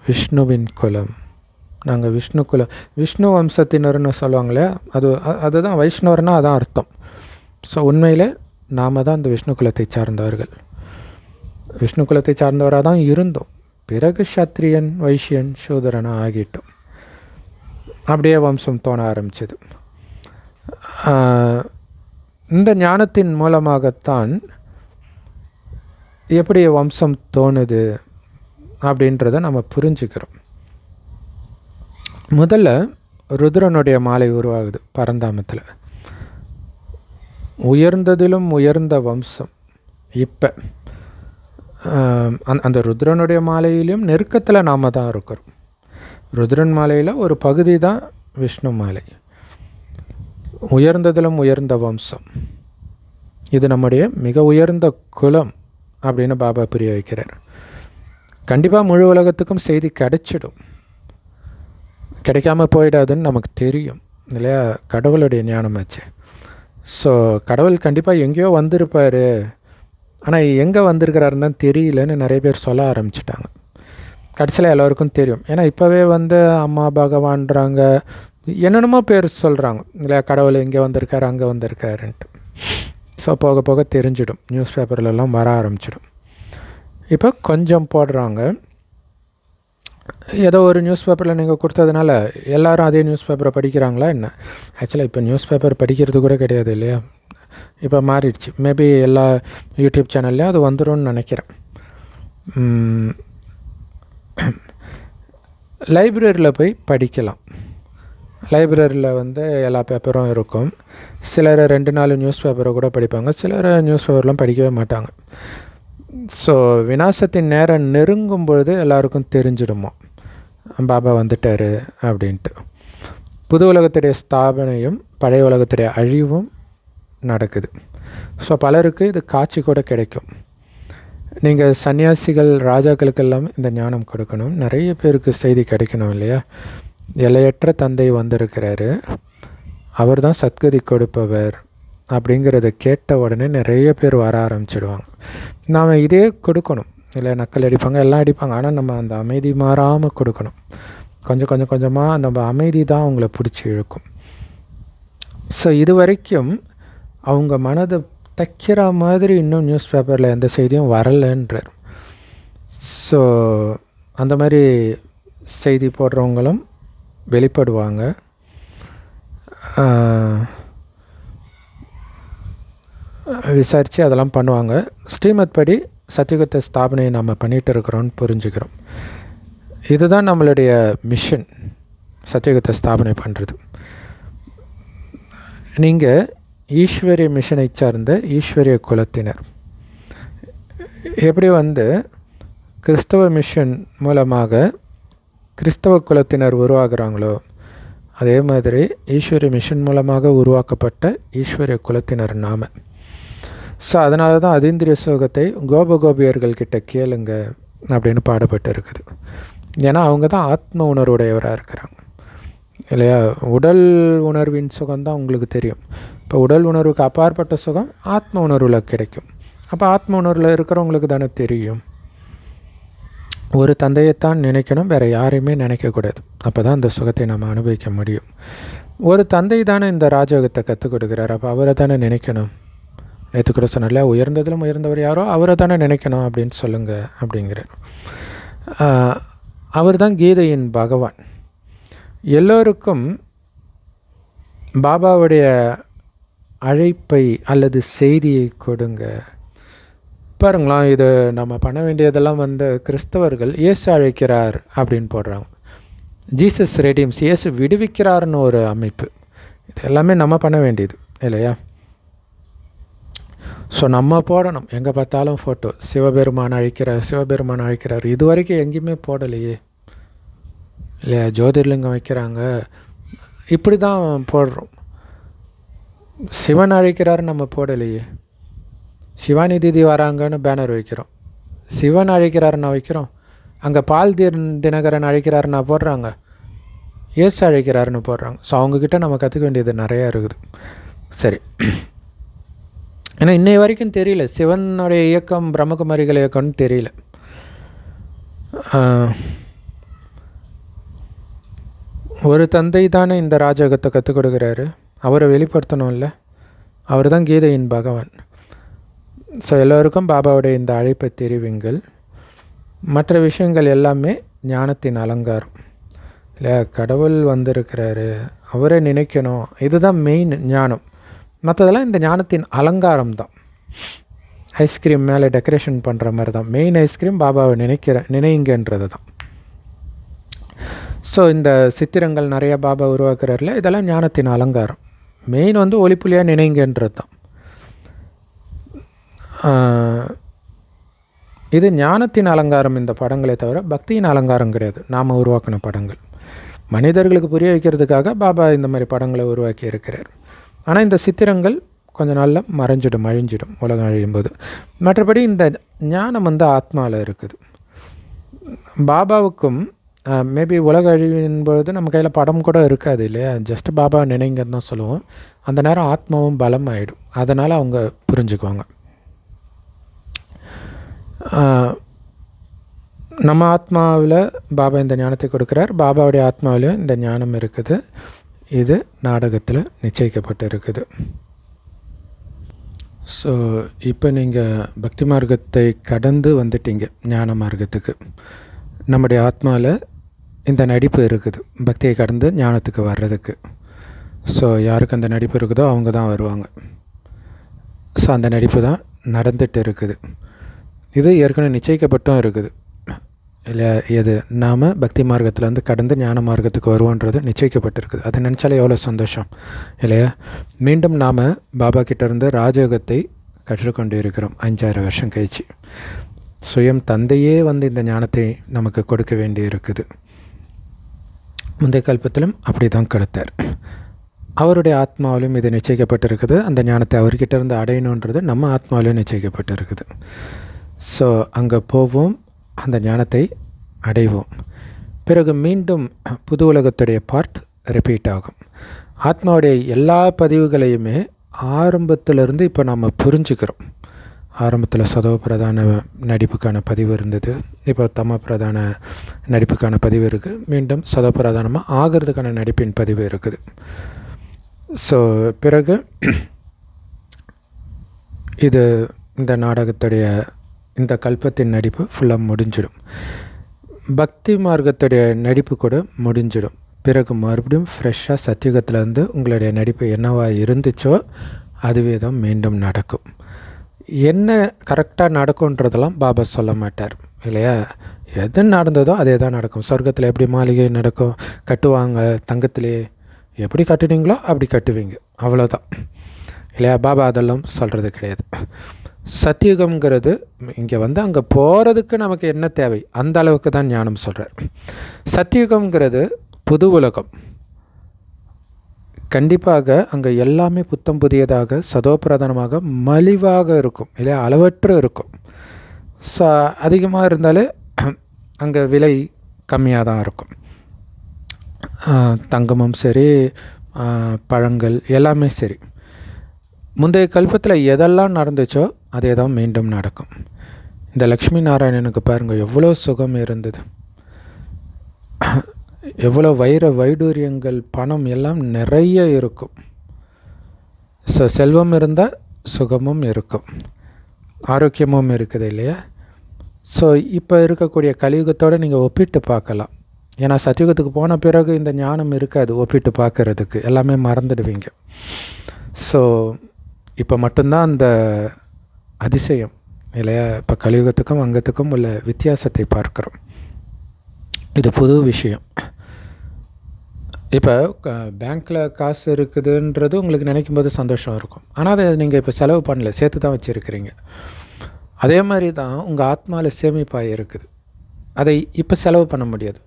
விஷ்ணுவின் குலம். நாங்கள் விஷ்ணு குலம், விஷ்ணு வம்சத்தினர்னு சொல்லுவாங்களே, அதுதான் வைஷ்ணவர்னால் அதான் அர்த்தம். ஸோ உண்மையில் நாம் தான் அந்த விஷ்ணு குலத்தை சார்ந்தவர்கள். விஷ்ணு குலத்தை சார்ந்தவராக தான் இருந்தோம். பிறகு சத்திரியன், வைஷ்யன், சூதரனாக ஆகிட்டோம். அப்படியே வம்சம் தோண ஆரம்பிச்சது. இந்த ஞானத்தின் மூலமாகத்தான் எப்படி வம்சம் தோணுது அப்படின்றத நம்ம புரிஞ்சுக்கிறோம். முதல்ல ருத்ரனுடைய மாலை உருவாகுது பரந்தாமத்தில். உயர்ந்ததிலும் உயர்ந்த வம்சம். இப்போ அந்த ருத்ரனுடைய மாலையிலும் நெருக்கத்தில் நாம் தான் இருக்கிறோம். ருத்ரன் மாலையில் ஒரு பகுதி தான் விஷ்ணு மாலை. உயர்ந்ததிலும் உயர்ந்த வம்சம், இது நம்முடைய மிக உயர்ந்த குலம் அப்படின்னு பாபா புரிய வைக்கிறார். கண்டிப்பாக முழு உலகத்துக்கும் செய்தி கிடைச்சிடும், கிடைக்காம போயிடாதுன்னு நமக்கு தெரியும் இல்லையா? கடவுளுடைய ஞானமாச்சு. ஸோ கடவுள் கண்டிப்பாக எங்கேயோ வந்திருப்பார், ஆனால் எங்கே வந்திருக்கிறாருன்னு தான் தெரியலன்னு நிறைய பேர் சொல்ல ஆரம்பிச்சிட்டாங்க. கடைசியில் எல்லோருக்கும் தெரியும். ஏன்னா இப்போவே அம்மா பகவான்றாங்க, என்னென்னமோ பேர் சொல்கிறாங்க இல்லையா, கடவுள் இங்கே வந்திருக்காரு அங்கே வந்திருக்காருன்ட்டு. ஸோ போக போக தெரிஞ்சிடும், நியூஸ் பேப்பர்லலாம் வர ஆரம்பிச்சிடும். இப்போ கொஞ்சம் போடுறாங்க. ஏதோ ஒரு நியூஸ் பேப்பரில் நீங்கள் கொடுத்ததுனால எல்லோரும் அதே நியூஸ் பேப்பரை படிக்கிறாங்களா என்ன? ஆக்சுவலாக இப்போ நியூஸ் பேப்பர் படிக்கிறது கூட கிடையாது இல்லையா, இப்போ மாறிடுச்சு. மேபி எல்லா யூடியூப் சேனல்லையும் அது வந்துடும்னு நினைக்கிறேன். லைப்ரரியில் போய் படிக்கலாம். லைப்ரரியில் வந்து எல்லா பேப்பரும் இருக்கும். சிலர் 2-4 நியூஸ் பேப்பரை கூட படிப்பாங்க, சிலர் நியூஸ் பேப்பர்லாம் படிக்கவே மாட்டாங்க. ஸோ விநாசத்தின் நேரம் நெருங்கும் பொழுது எல்லாருக்கும் தெரிஞ்சிடுமா பாபா வந்துட்டார் அப்படின்ட்டு. புது உலகத்துடைய ஸ்தாபனையும் பழைய உலகத்துடைய அழிவும் நடக்குது. ஸோ பலருக்கு இது காட்சி கூட கிடைக்கும். நீங்கள் சன்னியாசிகள் ராஜாக்களுக்கெல்லாம் இந்த ஞானம் கொடுக்கணும், நிறைய பேருக்கு செய்தி கிடைக்கணும் இல்லையா. எல்லையற்ற தந்தை வந்திருக்கிறாரு, அவர் தான் சத்கதி கொடுப்பவர் அப்படிங்கிறத கேட்ட உடனே நிறைய பேர் வர ஆரம்பிச்சிடுவாங்க. நாம் இதே கொடுக்கணும் இல்லை, நக்கல் அடிப்பாங்க, எல்லாம் அடிப்பாங்க, ஆனால் நம்ம அந்த அமைதி மாறாமல் கொடுக்கணும். கொஞ்சம் கொஞ்சமாக நம்ம அமைதி தான் அவங்கள பிடிச்சி இழுக்கும். ஸோ இது வரைக்கும் அவங்க மனதை தைக்கிற மாதிரி இன்னும் நியூஸ் பேப்பரில் எந்த செய்தியும் வரலைன்றார். ஸோ அந்த மாதிரி செய்தி போடுறவங்களும் வெளிப்படுவாங்க. விசாரித்து அதெல்லாம் பண்ணுவாங்க. ஸ்ரீமத் படி சத்தியுகத்தை ஸ்தாபனையை நம்ம பண்ணிகிட்டு இருக்கிறோன்னு புரிஞ்சுக்கிறோம். இதுதான் நம்மளுடைய மிஷன், சத்தியுகத்தை ஸ்தாபனை பண்ணுறது. நீங்கள் ஈஸ்வரிய மிஷனை சார்ந்த ஈஸ்வரிய குலத்தினர். எப்படி வந்து கிறிஸ்தவ மிஷன் மூலமாக கிறிஸ்தவ குலத்தினர் உருவாகிறாங்களோ, அதே மாதிரி ஈஸ்வரிய மிஷன் மூலமாக உருவாக்கப்பட்ட ஈஸ்வரிய குலத்தினர் நாம். ஸோ அதனால தான் அதீந்திரிய சுகத்தை கோபகோபியர்கள்கிட்ட கேளுங்க அப்படின்னு பாடப்பட்டு இருக்குது. ஏன்னா அவங்க தான் ஆத்ம உணர்வுடையவராக இருக்கிறாங்க இல்லையா. உடல் உணர்வின் சுகம்தான் உங்களுக்கு தெரியும். இப்போ உடல் உணர்வுக்கு அப்பாற்பட்ட சுகம் ஆத்ம உணர்வில் கிடைக்கும். அப்போ ஆத்ம உணர்வில் இருக்கிறவங்களுக்கு தானே தெரியும். ஒரு தந்தையைத்தான் நினைக்கணும், வேறு யாரையுமே நினைக்கக்கூடாது. அப்போ தான் அந்த சுகத்தை நம்ம அனுபவிக்க முடியும். ஒரு தந்தை தானே இந்த ராஜயோகத்தை கற்றுக் கொடுக்குறாரு, அப்போ அவரை தானே நினைக்கணும். நேற்று கூட சொன்னால உயர்ந்ததிலும் உயர்ந்தவர் யாரோ அவரை தானே நினைக்கணும் அப்படின்னு சொல்லுங்கள் அப்படிங்கிறார். அவர் தான் கீதையின் பகவான். எல்லோருக்கும் பாபாவுடைய அழைப்பை அல்லது செய்தியை கொடுங்க. பாருங்களாம், இது நம்ம பண்ண வேண்டியதெல்லாம் வந்து கிறிஸ்தவர்கள் இயேசு அழைக்கிறார் அப்படின்னு போடுறாங்க. ஜீசஸ் ரெடீம்ஸ், இயேசு விடுவிக்கிறார்னு ஒரு அமைப்பு. இது எல்லாமே நம்ம பண்ண வேண்டியது இல்லையா. ஸோ நம்ம போடணும். எங்கே பார்த்தாலும் ஃபோட்டோ, சிவபெருமான் அழைக்கிறார் சிவபெருமான் அழைக்கிறார். இது வரைக்கும் எங்கேயுமே போடலையே இல்லையா. ஜோதிர்லிங்கம் வைக்கிறாங்க, இப்படி தான் போடுறோம். சிவன் அழைக்கிறாரு நம்ம போடலையே. சிவானி தீதி வராங்கன்னு பேனர் வைக்கிறோம். சிவன் அழைக்கிறாருன்னா வைக்கிறோம். அங்கே பால் தினகரன் அழைக்கிறாருன்னா போடுறாங்க, இயேசு அழைக்கிறாருன்னு போடுறாங்க. ஸோ அவங்கக்கிட்ட நம்ம கற்றுக்க வேண்டியது நிறையா இருக்குது. சரி, ஏன்னா இன்னை வரைக்கும் தெரியல சிவனுடைய இயக்கம் பிரம்மகுமாரிகள் இயக்கம்னு தெரியல. ஒரு தந்தை தானே இந்த ராஜயோகத்தை கற்றுக் கொடுக்குறாரு, அவரை வெளிப்படுத்தணும் இல்லை. அவர் தான் கீதையின் பகவான். ஸோ எல்லோருக்கும் பாபாவுடைய இந்த அழைப்பை தெரிவிங்கள். மற்ற விஷயங்கள் எல்லாமே ஞானத்தின் அலங்காரம் இல்லை. கடவுள் வந்திருக்கிறாரு, அவரை நினைக்கணும், இதுதான் மெயின் ஞானம். மற்றதெல்லாம் இந்த ஞானத்தின் அலங்காரம் தான். ஐஸ்கிரீம் மேலே டெக்கரேஷன் பண்ணுற மாதிரி தான். மெயின் ஐஸ்கிரீம் பாபாவை நினைங்கன்றது தான். ஸோ இந்த சித்திரங்கள் நிறையா பாபா உருவாக்குறாருல, இதெல்லாம் ஞானத்தின் அலங்காரம். மெயின் வந்து ஒளிப்புலியாக நினைங்கன்றது தான். இது ஞானத்தின் அலங்காரம் இந்த படங்களே தவிர பக்தியின் அலங்காரம் கிடையாது. நாம் உருவாக்கின படங்கள் மனிதர்களுக்கு புரிய வைக்கிறதுக்காக பாபா இந்த மாதிரி படங்களை உருவாக்கி இருக்கிறார். ஆனால் இந்த சித்திரங்கள் கொஞ்ச நாளில் அழிஞ்சிடும் உலகம் அழியும்போது. மற்றபடி இந்த ஞானம் வந்து ஆத்மாவில் இருக்குது. பாபாவுக்கும் மேபி உலக அழிவின் பொழுது நம்ம கையில் படம் கூட இருக்காது இல்லையா. ஜஸ்ட் பாபா நினைங்கன்னு தான் சொல்லுவோம். அந்த நேரம் ஆத்மாவும் பலம் ஆகிடும். அதனால் அவங்க புரிஞ்சுக்குவாங்க. நம்ம ஆத்மாவில் பாபா இந்த ஞானத்தை கொடுக்குறார், பாபாவுடைய ஆத்மாவிலையும் இந்த ஞானம் இருக்குது. இது நாடகத்தில் நிச்சயிக்கப்பட்டு இருக்குது. ஸோ இப்போ நீங்கள் பக்தி மார்க்கத்தை கடந்து வந்துட்டீங்க ஞான மார்க்கத்துக்கு. நம்முடைய ஆத்மாவில் இந்த நடிப்பு இருக்குது பக்தியை கடந்து ஞானத்துக்கு வர்றதுக்கு. ஸோ யாருக்கு அந்த நடிப்பு இருக்குதோ அவங்க தான் வருவாங்க. ஸோ அந்த நடிப்பு தான் நடந்துகிட்டு இருக்குது. இது ஏற்கனவே நிச்சயிக்கப்பட்டும் இருக்குது இல்லை. எது நாம் பக்தி மார்க்கத்தில் கடந்து ஞான மார்க்கத்துக்கு வருவோன்றது நிச்சயிக்கப்பட்டிருக்குது. அதை நினச்சாலே எவ்வளோ சந்தோஷம் இல்லையா? மீண்டும் நாம் பாபா கிட்டேருந்து ராஜயோகத்தை கற்றுக்கொண்டு இருக்கிறோம் 5000 வருஷம் கழிச்சு. சுயம் தந்தையே இந்த ஞானத்தை நமக்கு கொடுக்க வேண்டி இருக்குது. முந்தைய கல்பத்திலும் அப்படி தான் கொடுத்தார். அவருடைய ஆத்மாவிலும் இது நிச்சயிக்கப்பட்டிருக்குது. அந்த ஞானத்தை அவர்கிட்ட இருந்து அடையணுன்றது நம்ம ஆத்மாவிலும் நிச்சயிக்கப்பட்டிருக்குது. ஸோ அங்கே போவோம், அந்த ஞானத்தை அடைவோம். பிறகு மீண்டும் புது உலகத்துடைய பார்ட் ரிப்பீட் ஆகும். ஆத்மாவுடைய எல்லா பதிவுகளையுமே ஆரம்பத்திலிருந்து இப்போ நம்ம புரிஞ்சுக்கிறோம். ஆரம்பத்தில் சதோ பிரதான நடிப்புக்கான பதிவு இருந்தது, இப்போ தம பிரதான நடிப்புக்கான பதிவு இருக்குது. மீண்டும் சதோ பிரதானமாக ஆகிறதுக்கான நடிப்பின் பதிவு இருக்குது. ஸோ பிறகு இது இந்த நாடகத்துடைய இந்த கல்பத்தின் நடிப்பு ஃபுல்லாக முடிஞ்சிடும். பக்தி மார்க்கத்துடைய நடிப்பு கூட முடிஞ்சிடும். பிறகு மறுபடியும் ஃப்ரெஷ்ஷாக சத்தியுகத்திலேருந்து உங்களுடைய நடிப்பு என்னவாக இருந்துச்சோ அதுவே தான் மீண்டும் நடக்கும். என்ன கரெக்டாக நடக்கும்ன்றதெல்லாம் பாபா சொல்ல மாட்டார் இல்லையா? எது நடந்ததோ அதே தான் நடக்கும். சொர்க்கத்தில் எப்படி மாளிகை நடக்கும், கட்டுவாங்க தங்கத்திலே, எப்படி கட்டுனீங்களோ அப்படி கட்டுவீங்க, அவ்வளோதான் இல்லையா? பாபா அதெல்லாம் சொல்கிறது கிடையாது. சத்தியுகம்ங்கிறது இங்கே அங்கே போகிறதுக்கு நமக்கு என்ன தேவை அந்த அளவுக்கு தான் ஞானம் சொல்கிறார். சத்தியுகம்ங்கிறது புது உலகம். கண்டிப்பாக அங்கே எல்லாமே புத்தம் புதியதாக சதோபிரதானமாக மலிவாக இருக்கும் இல்லையா? அளவற்று இருக்கும். ஸோ அதிகமாக இருந்தாலே அங்கே விலை கம்மியாக தான் இருக்கும். தங்கமும் சரி, பழங்கள் எல்லாமே சரி. முந்தைய கல்பத்தில் எதெல்லாம் நடந்துச்சோ அதே தான் மீண்டும் நடக்கும். இந்த லக்ஷ்மி நாராயணனுக்கு பாருங்கள் எவ்வளோ சுகம் இருந்தது, எவ்வளோ வைர வைடூரியங்கள், பணம் எல்லாம் நிறைய இருக்கும். ஸோ செல்வம் இருந்தால் சுகமும் இருக்கும், ஆரோக்கியமும் இருக்குது இல்லையா? ஸோ இப்போ இருக்கக்கூடிய கலியுகத்தோடு நீங்கள் ஒப்பிட்டு பார்க்கலாம். ஏன்னா சத்தியுகத்துக்கு போன பிறகு இந்த ஞானம் இருக்காது ஒப்பிட்டு பார்க்குறதுக்கு, எல்லாமே மறந்துடுவீங்க. ஸோ இப்போ மட்டும்தான் அந்த அதிசயம் இல்லையா? இப்போ கலியுகத்துக்கும் அங்கத்துக்கும் உள்ள வித்தியாசத்தை பார்க்குறோம். இது புது விஷயம். இப்போ பேங்க்கில் காசு இருக்குதுன்றது உங்களுக்கு நினைக்கும் போது சந்தோஷம் இருக்கும். ஆனால் அதை நீங்கள் இப்போ செலவு பண்ணல, சேர்த்து தான் வச்சுருக்கிறீங்க. அதே மாதிரி தான் உங்கள் ஆத்மாவில் சேமிப்பாக இருக்குது. அதை இப்போ செலவு பண்ண முடியாது.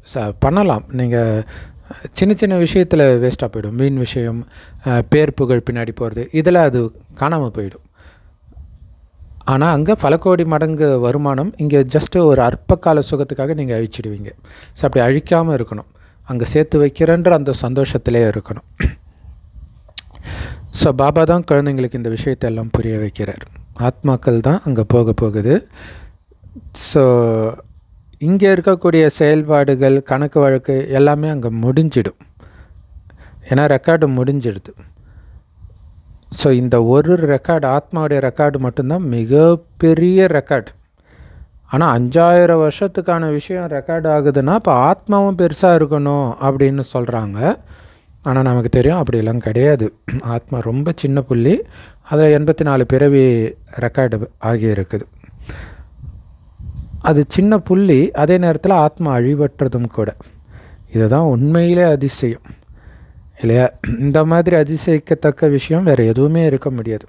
பண்ணலாம், நீங்கள் சின்ன சின்ன விஷயத்தில் வேஸ்ட்டாக போயிடும். மீன் விஷயம், பேர் புகழ் பின்னாடி போகிறது, இதில் அது காணாமல் போயிடும். ஆனால் அங்கே பல கோடி மடங்கு வருமானம், இங்கே ஜஸ்ட்டு ஒரு அற்பகால சுகத்துக்காக நீங்கள் அழிச்சிடுவீங்க. ஸோ அப்படி அழிக்காமல் இருக்கணும், அங்கே சேர்த்து வைக்கிறன்ற அந்த சந்தோஷத்திலே இருக்கணும். ஸோ பாபா தான் குழந்தைங்களுக்கு இந்த விஷயத்தை எல்லாம் புரிய வைக்கிறார். ஆத்மாக்கள் தான் அங்கே போகுது. ஸோ இங்கே இருக்கக்கூடிய செயல்பாடுகள், கணக்கு வழக்கு எல்லாமே அங்கே முடிஞ்சிடும். ஏன்னா ரெக்கார்டு முடிஞ்சிடுது. ஸோ இந்த ஒரு ரெக்கார்டு, ஆத்மாவுடைய ரெக்கார்டு மட்டும்தான் மிகப்பெரிய ரெக்கார்டு. ஆனால் 5000 வருஷத்துக்கான விஷயம் ரெக்கார்டு ஆகுதுன்னா இப்போ ஆத்மாவும் பெருசாக இருக்கணும் அப்படின்னு சொல்கிறாங்க. ஆனால் நமக்கு தெரியும் அப்படிலாம் கிடையாது. ஆத்மா ரொம்ப சின்ன புள்ளி, அதில் 84 பிறவி ரெக்கார்டு ஆகியிருக்குது. அது சின்ன புள்ளி, அதே நேரத்தில் ஆத்மா அழிவற்றதும் கூட. இதுதான் உண்மையிலே அதிசயம் இல்லையா? இந்த மாதிரி அதிசயிக்கத்தக்க விஷயம் வேறு எதுவுமே இருக்க முடியாது.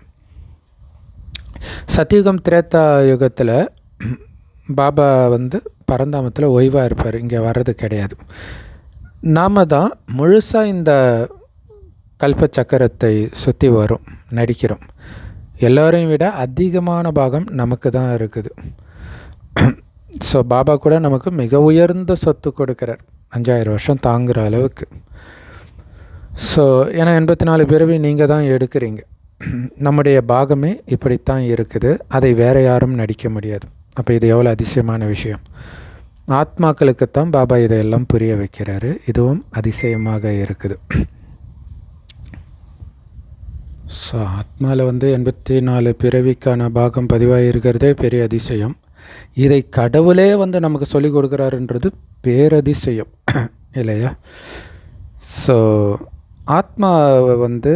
சத்தியுகம் திரேதா யுகத்தில் பாபா பரந்தாமத்தில் ஓய்வாக இருப்பார், இங்கே வர்றது கிடையாது. நாம் தான் முழுசாக இந்த கல்ப சக்கரத்தை சுற்றி வரும், நடிக்கிறோம். எல்லோரையும் விட அதிகமான பாகம் நமக்கு தான் இருக்குது. ஸோ பாபா கூட நமக்கு மிக உயர்ந்த சொத்து கொடுக்குறார், 5000 வருஷம் தாங்குகிற அளவுக்கு. ஸோ ஏன்னா 84 பிறவி நீங்கள் தான் எடுக்கிறீங்க. நம்முடைய பாகமே இப்படித்தான் இருக்குது, அதை வேறு யாரும் நடிக்க முடியாது. அப்போ இது எவ்வளோ அதிசயமான விஷயம். ஆத்மாக்களுக்குத்தான் பாபா இதையெல்லாம் புரிய வைக்கிறாரு. இதுவும் அதிசயமாக இருக்குது. ஸோ ஆத்மாவில் 84 பிறவிக்கான பாகம் பதிவாகி இருக்கிறதே பெரிய அதிசயம். இதை கடவுளே நமக்கு சொல்லிக் கொடுக்குறாருன்றது பேரதிசயம் இல்லையா? ஸோ ஆத்மாவை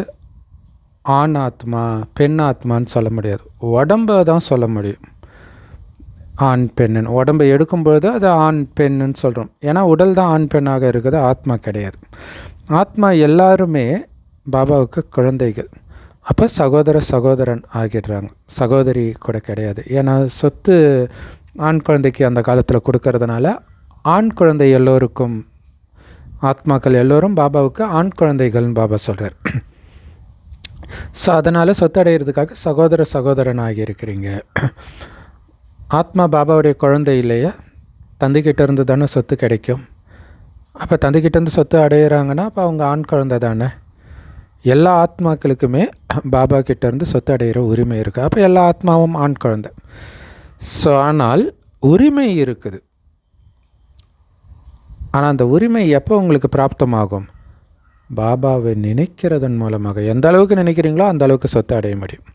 ஆண் ஆத்மா பெண் ஆத்மான்னு சொல்ல முடியாது, உடம்பை தான் சொல்ல முடியும். ஆண் பெண்ணுன்னு உடம்பை எடுக்கும்பொழுது அது ஆண் பெண்ணுன்னு சொல்கிறோம். ஏன்னா உடல் தான் ஆண் பெண்ணாக இருக்குது, ஆத்மா கிடையாது. ஆத்மா எல்லாருமே பாபாவுக்கு குழந்தைகள். அப்போ சகோதரன் ஆகிடுறாங்க, சகோதரி கூட கிடையாது. ஏன்னா சொத்து ஆண் குழந்தைக்கு அந்த காலத்தில் கொடுக்கறதுனால ஆண் குழந்தை எல்லோருக்கும், ஆத்மாக்கள் எல்லோரும் பாபாவுக்கு ஆண் குழந்தைகள்னு பாபா சொல்கிறார். ஸோ அதனால் சொத்து அடைகிறதுக்காக சகோதரன் ஆகியிருக்கிறீங்க. ஆத்மா பாபாவுடைய குழந்தை இல்லையா? தந்தைக்கிட்டேருந்து தானே சொத்து கிடைக்கும். அப்போ தந்தைக்கிட்டேருந்து சொத்து அடையிறாங்கன்னா அப்போ அவங்க ஆண் குழந்தை தானே. எல்லா ஆத்மாக்களுக்குமே பாபா கிட்டேருந்து சொத்து அடைகிற உரிமை இருக்குது. அப்போ எல்லா ஆத்மாவும் ஆண் குழந்தை. ஸோ ஆனால் உரிமை இருக்குது. ஆனால் அந்த உரிமை எப்போ உங்களுக்கு பிராப்தமாகும்? பாபாவை நினைக்கிறதன் மூலமாக. எந்த அளவுக்கு நினைக்கிறீங்களோ அந்த அளவுக்கு சொத்து அடைய முடியும்.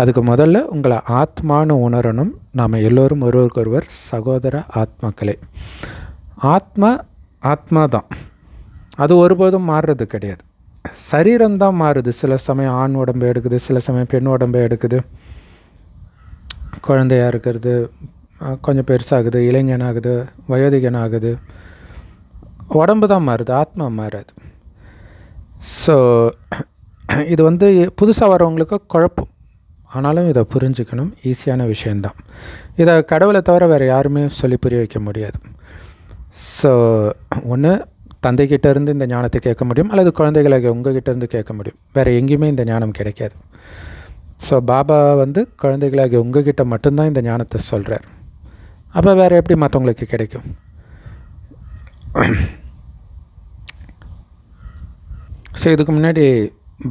அதுக்கு முதல்ல உங்களை ஆத்மானு உணரணும். நாம் எல்லோரும் ஒருவருக்கொருவர் சகோதர ஆத்மாக்களே. ஆத்மா தான், அது ஒருபோதும் மாறுறது கிடையாது. சரீரம்தான் மாறுது. சில சமயம் ஆண் உடம்பை எடுக்குது, சில சமயம் பெண் உடம்பை எடுக்குது. குழந்தையாக இருக்கிறது கொஞ்சம் பெருசாகுது, இளைஞனாகுது, வயோதிகனாகுது. உடம்பு தான் மாறுது, ஆத்மா மாறாது. ஸோ இது புதுசாக வரவங்களுக்கு குழப்பம். ஆனாலும் இதை புரிஞ்சுக்கணும், ஈஸியான விஷயந்தான். இதை கடவுளை தவிர வேறு யாருமே சொல்லி புரிய வைக்க முடியாது. ஸோ ஒன்று தந்தைக்கிட்டேருந்து இந்த ஞானத்தை கேட்க முடியும், அல்லது குழந்தைகளை உங்ககிட்டேருந்து கேட்க முடியும். வேறு எங்கேயுமே இந்த ஞானம் கிடைக்காது. ஸோ பாபா குழந்தைகளாகி உங்ககிட்ட மட்டும்தான் இந்த ஞானத்தை சொல்கிறார். அப்போ வேறு எப்படி மற்றவங்களுக்கு கிடைக்கும்? ஸோ இதுக்கு முன்னாடி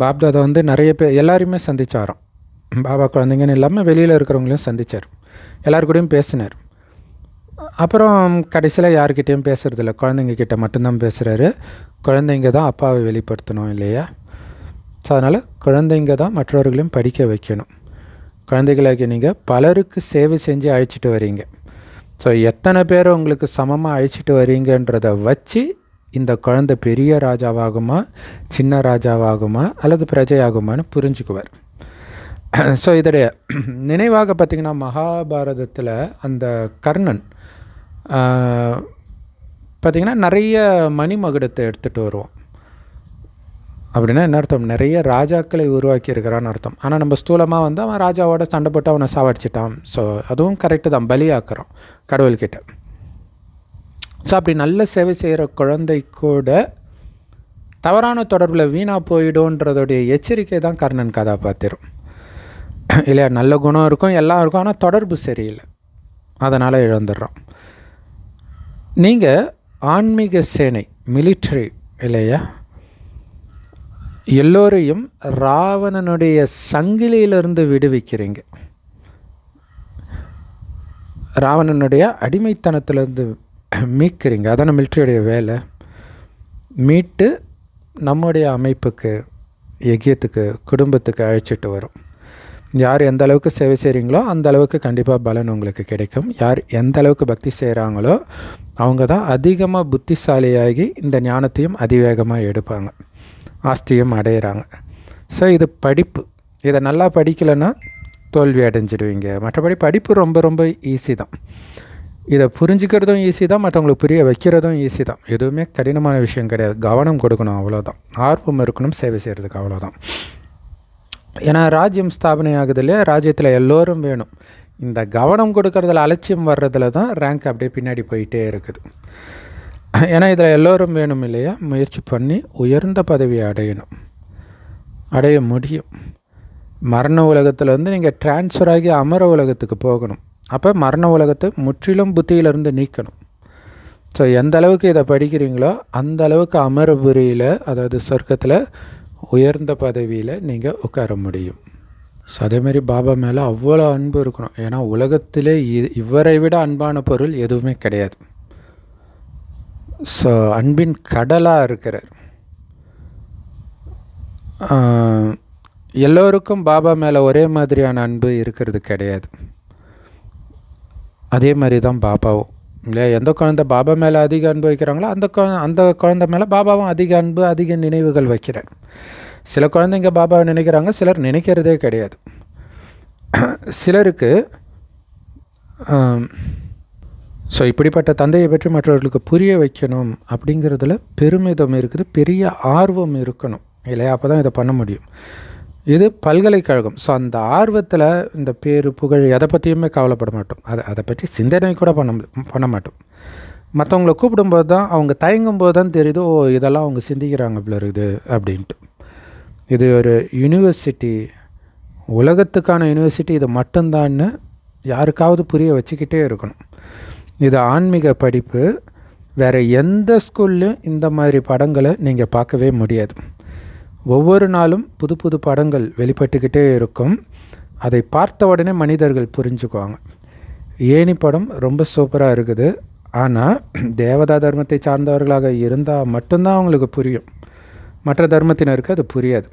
பாப்தாதா நிறைய பேர் எல்லாரையுமே சந்திச்சாராம். பாபா குழந்தைங்கன்னு இல்லாமல் வெளியில் இருக்கிறவங்களையும் சந்தித்தார், எல்லாருக்கூடையும் பேசினார். அப்புறம் கடைசியில் யார்கிட்டையும் பேசுகிறதில்ல, குழந்தைங்கக்கிட்ட மட்டும்தான் பேசுகிறாரு. குழந்தைங்க தான் அப்பாவை வெளிப்படுத்தணும் இல்லையா? ஸோ அதனால் குழந்தைங்க தான் மற்றவர்களையும் படிக்க வைக்கணும். குழந்தைகளாகி நீங்கள் பலருக்கு சேவை செஞ்சு அழைச்சிட்டு வரீங்க. ஸோ எத்தனை பேர் உங்களுக்கு சமமாக அழைச்சிட்டு வரீங்கன்றதை வச்சு இந்த குழந்தை பெரிய ராஜாவாகுமா, சின்ன ராஜாவாகுமா, அல்லது பிரஜையாகுமான்னு புரிஞ்சுக்குவார். ஸோ இதோடைய நினைவாக பார்த்திங்கன்னா மகாபாரதத்தில் அந்த கர்ணன் பார்த்திங்கன்னா நிறைய மணிமகுடத்தை எடுத்துகிட்டு வருவோம். அப்படின்னா என்ன அர்த்தம்? நிறைய ராஜாக்களை உருவாக்கி இருக்கிறான்னு அர்த்தம். ஆனால் நம்ம ஸ்தூலமாக அவன் ராஜாவோட சண்டை போட்டு அவனை சாவடிச்சிட்டான். ஸோ அதுவும் கரெக்டு தான், பலியாக்குறோம் கடவுள்கிட்ட. ஸோ அப்படி நல்ல சேவை செய்கிற குழந்தை கூட தவறான தொடர்பில் வீணாக போயிடும்ன்றதோடைய எச்சரிக்கை தான் கர்ணன் கதாபாத்திரம் இல்லையா? நல்ல குணம் இருக்கும், எல்லாம் இருக்கும், ஆனால் தொடர்பு சரியில்லை, அதனால் இழந்துடுறோம். நீங்கள் ஆன்மீக சேனை, மிலிட்ரி இல்லையா? எல்லோரையும் ராவணனுடைய சங்கிலியிலிருந்து விடுவிக்கிறீங்க. ராவணனுடைய அடிமைத்தனத்திலேருந்து மீட்கிறீங்க. அதான மிலிட்ரியோடைய வேலை. மீட்டு நம்முடைய அமைப்புக்கு, யஜ்யத்துக்கு, குடும்பத்துக்கு அழைச்சிட்டு வரும். யார் எந்த அளவுக்கு சேவை செய்கிறீங்களோ அந்த அளவுக்கு கண்டிப்பாக பலன் உங்களுக்கு கிடைக்கும். யார் எந்த அளவுக்கு பக்தி செய்கிறாங்களோ அவங்க தான் அதிகமாக புத்திசாலியாகி இந்த ஞானத்தையும் அதிவேகமாக எடுப்பாங்க, ஆஸ்தியும் அடையிறாங்க. ஸோ இது படிப்பு. இதை நல்லா படிக்கலைன்னா தோல்வி அடைஞ்சிடுவீங்க. மற்றபடி படிப்பு ரொம்ப ரொம்ப ஈஸி தான். இதை புரிஞ்சுக்கிறதும் ஈஸி தான், மற்றவங்களுக்கு புரிய வைக்கிறதும் ஈஸி தான். எதுவுமே கடினமான விஷயம் கிடையாது. கவனம் கொடுக்கணும், அவ்வளோதான். ஆர்வம் இருக்கணும் சேவை செய்கிறதுக்கு, அவ்வளோதான். ஏன்னா ராஜ்யம் ஸ்தாபனை ஆகுது இல்லையா? ராஜ்யத்தில் எல்லோரும் வேணும். இந்த கவனம் கொடுக்கறதுல அலட்சியம் வர்றதுல தான் ரேங்க் அப்படியே பின்னாடி போயிட்டே இருக்குது. ஏன்னா இதில் எல்லோரும் வேணும் இல்லையா? முயற்சி பண்ணி உயர்ந்த பதவியை அடைய முடியும். மரண உலகத்தில் நீங்கள் டிரான்ஸ்ஃபர் ஆகி அமர உலகத்துக்கு போகணும். அப்போ மரண உலகத்தை முற்றிலும் புத்தியிலிருந்து நீக்கணும். ஸோ எந்த அளவுக்கு இதை படிக்கிறீங்களோ அந்த அளவுக்கு அமரபுரியில், அதாவது சொர்க்கத்தில் உயர்ந்த பதவியில் நீங்கள் உட்கார முடியும். ஸோ அதேமாரி பாபா மேலே அவ்வளோ அன்பு இருக்கணும். ஏன்னா உலகத்திலே இவரை விட அன்பான பொருள் எதுவுமே கிடையாது. ஸோ அன்பின் கடலாக இருக்கிறார். எல்லோருக்கும் பாபா மேலே ஒரே மாதிரியான அன்பு இருக்கிறது கிடையாது. அதே மாதிரி தான் பாபாவும் இல்லையா. எந்த குழந்தை பாபா மேலே அதிக அன்பு வைக்கிறாங்களோ அந்த குழந்தை மேலே பாபாவும் அதிக அன்பு அதிக நினைவுகள் வைக்கிறார். சில குழந்தைங்க பாபாவை நினைக்கிறாங்க, சிலர் நினைக்கிறதே கிடையாது. சிலருக்கு ஸோ இப்படிப்பட்ட தந்தையை பற்றி மற்றவர்களுக்கு புரிய வைக்கணும் அப்படிங்கிறதுல பெருமிதம் இருக்குது, பெரிய ஆர்வம் இருக்கணும் இல்லையா. அப்போ தான் இதை பண்ண முடியும். இது பல்கலைக்கழகம். ஸோ அந்த ஆர்வத்தில் இந்த பேர் புகழ் எதை பற்றியுமே கவலைப்பட மாட்டோம். அதை பற்றி சிந்தனை கூட பண்ண மாட்டோம். மற்றவங்கள கூப்பிடும்போது தான், அவங்க தயங்கும்போது தான் தெரியுது, ஓ இதெல்லாம் அவங்க சிந்திக்கிறாங்க போல இருக்குது அப்படின்ட்டு. இது ஒரு யூனிவர்சிட்டி, உலகத்துக்கான யூனிவர்சிட்டி இது மட்டும்தான்னு யாருக்காவது புரிய வச்சுக்கிட்டே இருக்கணும். இது ஆன்மீக படிப்பு. வேறு எந்த ஸ்கூல்லையும் இந்த மாதிரி படங்களை நீங்கள் பார்க்கவே முடியாது. ஒவ்வொரு நாளும் புது புது படங்கள் வெளிப்பட்டுக்கிட்டே இருக்கும். அதை பார்த்த உடனே மனிதர்கள் புரிஞ்சுக்குவாங்க. ஏணி படம் ரொம்ப சூப்பராக இருக்குது. ஆனால் தேவதா தர்மத்தை சார்ந்தவர்களாக இருந்தால் மட்டும்தான் அவங்களுக்கு புரியும். மற்ற தர்மத்தினருக்கு அது புரியாது.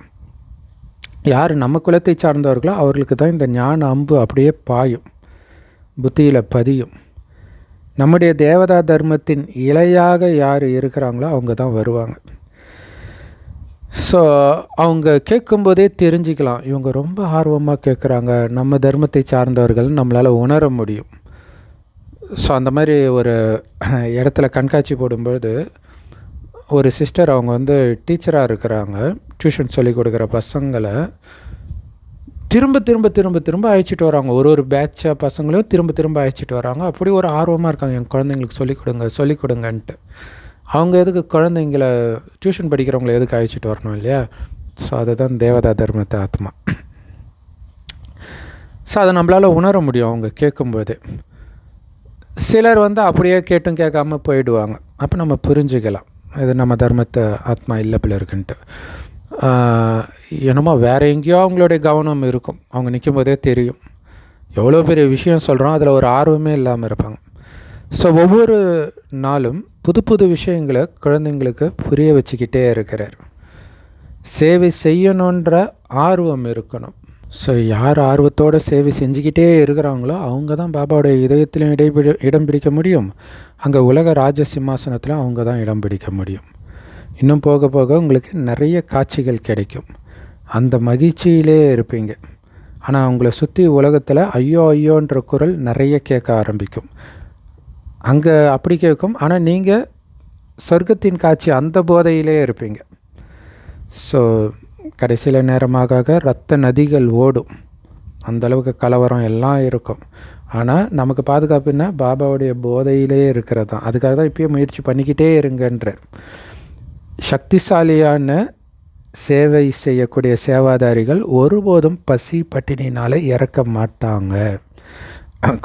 யார் நம்ம குலத்தை சார்ந்தவர்களோ அவர்களுக்கு தான் இந்த ஞான அம்பு அப்படியே பாயும், புத்தியில் பதியும். நம்முடைய தேவதா தர்மத்தின் இலையாக யார் இருக்கிறாங்களோ அவங்க தான் வருவாங்க. ஸோ அவங்க கேட்கும்போதே தெரிஞ்சுக்கலாம், இவங்க ரொம்ப ஆர்வமாக கேட்குறாங்க, நம்ம தர்மத்தை சார்ந்தவர்கள் நம்மளால் உணர முடியும். ஸோ அந்த மாதிரி ஒரு இடத்துல கண்காட்சி போடும்போது ஒரு சிஸ்டர், அவங்க வந்து டீச்சராக இருக்கிறாங்க, டியூஷன் சொல்லிக் கொடுக்குற பசங்களை திரும்ப திரும்ப திரும்ப திரும்ப அழைச்சிட்டு வராங்க. ஒரு பேட்சாக பசங்களையும் திரும்ப திரும்ப அழைச்சிட்டு வராங்க. அப்படி ஒரு ஆர்வமாக இருக்காங்க, என் குழந்தைங்களுக்கு சொல்லிக் கொடுங்கன்ட்டு. அவங்க எதுக்கு குழந்தைங்கள டியூஷன் படிக்கிறவங்கள எதுக்கு அழைச்சிட்டு வரணும் இல்லையா. ஸோ அதுதான் தேவதா தர்மத்தை ஆத்மா. ஸோ அதை நம்மளால் உணர முடியும் அவங்க கேட்கும்போது. சிலர் வந்து அப்படியே கேட்டும் கேட்காம போயிடுவாங்க. அப்போ நம்ம புரிஞ்சுக்கலாம், இது நம்ம தர்மத்தை ஆத்மா இல்லை பிள்ளை இருக்குன்ட்டு. என்னமோ வேறு எங்கேயோ அவங்களுடைய கவனம் இருக்கும். அவங்க நிற்கும் போதே தெரியும், எவ்வளோ பெரிய விஷயம் சொல்கிறோம், அதில் ஒரு ஆர்வமே இல்லாமல் இருப்பாங்க. ஸோ ஒவ்வொரு நாளும் புது புது விஷயங்களை குழந்தைங்களுக்கு புரிய வச்சுக்கிட்டே இருக்கிறார். சேவை செய்யணுன்ற ஆர்வம் இருக்கணும். ஸோ யார் ஆர்வத்தோடு சேவை செஞ்சுக்கிட்டே இருக்கிறாங்களோ அவங்க தான் பாபாவுடைய இதயத்திலையும் இடம் பிடிக்க முடியும். அங்கே உலக ராஜ சிம்மாசனத்தில் அவங்க தான் இடம் பிடிக்க முடியும். இன்னும் போக போக உங்களுக்கு நிறைய காட்சிகள் கிடைக்கும். அந்த மகிழ்ச்சியிலே இருப்பீங்க. ஆனால் உங்களை சுற்றி உலகத்தில் ஐயோ ஐயோன்ற குரல் நிறைய கேட்க ஆரம்பிக்கும். அங்கே அப்படி கேட்கும், ஆனால் நீங்கள் சொர்க்கத்தின் காட்சி அந்த போதையிலே இருப்பீங்க. ஸோ கடைசியில் நேரமாக இரத்த நதிகள் ஓடும், அந்தளவுக்கு கலவரம் எல்லாம் இருக்கும். ஆனால் நமக்கு பாதுகாப்புன்னா பாபாவுடைய போதையிலே இருக்கிறது தான். அதுக்காக தான் இப்போயும் முயற்சி பண்ணிக்கிட்டே இருங்கன்றார். சக்திசாலியான சேவை செய்யக்கூடிய சேவாதாரிகள் ஒருபோதும் பசி பட்டினினால் இறக்க மாட்டாங்க.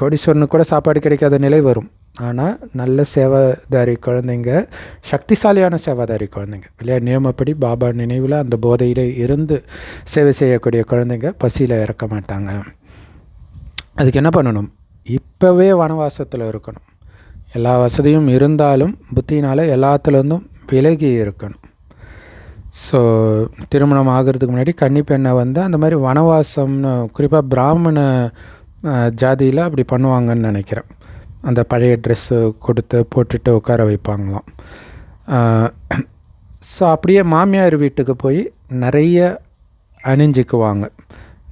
கோடீஸ்வரனுக்கு கூட சாப்பாடு கிடைக்காத நிலை வரும். ஆனால் நல்ல சேவாதாரி குழந்தைங்க, சக்திசாலியான சேவாதாரி குழந்தைங்க இல்லையா, நியமப்படி பாபா நினைவில் அந்த போதையில் இருந்து சேவை செய்யக்கூடிய குழந்தைங்க பசியில் இறக்க மாட்டாங்க. அதுக்கு என்ன பண்ணணும்? இப்போவே வனவாசத்தில் இருக்கணும். எல்லா வசதியும் இருந்தாலும் புத்தினால் எல்லாத்துலேருந்தும் விலகி இருக்கணும். ஸோ திருமணம் ஆகிறதுக்கு முன்னாடி கன்னி பெண்ணை வந்து அந்த மாதிரி வனவாசம்னு, குறிப்பாக பிராமண ஜாதியில் அப்படி பண்ணுவாங்கன்னு நினைக்கிறேன். அந்த பழைய ட்ரெஸ்ஸு கொடுத்து போட்டுட்டு உட்கார வைப்பாங்களாம். ஸோ அப்படியே மாமியார் வீட்டுக்கு போய் நிறைய அணிஞ்சிக்குவாங்க,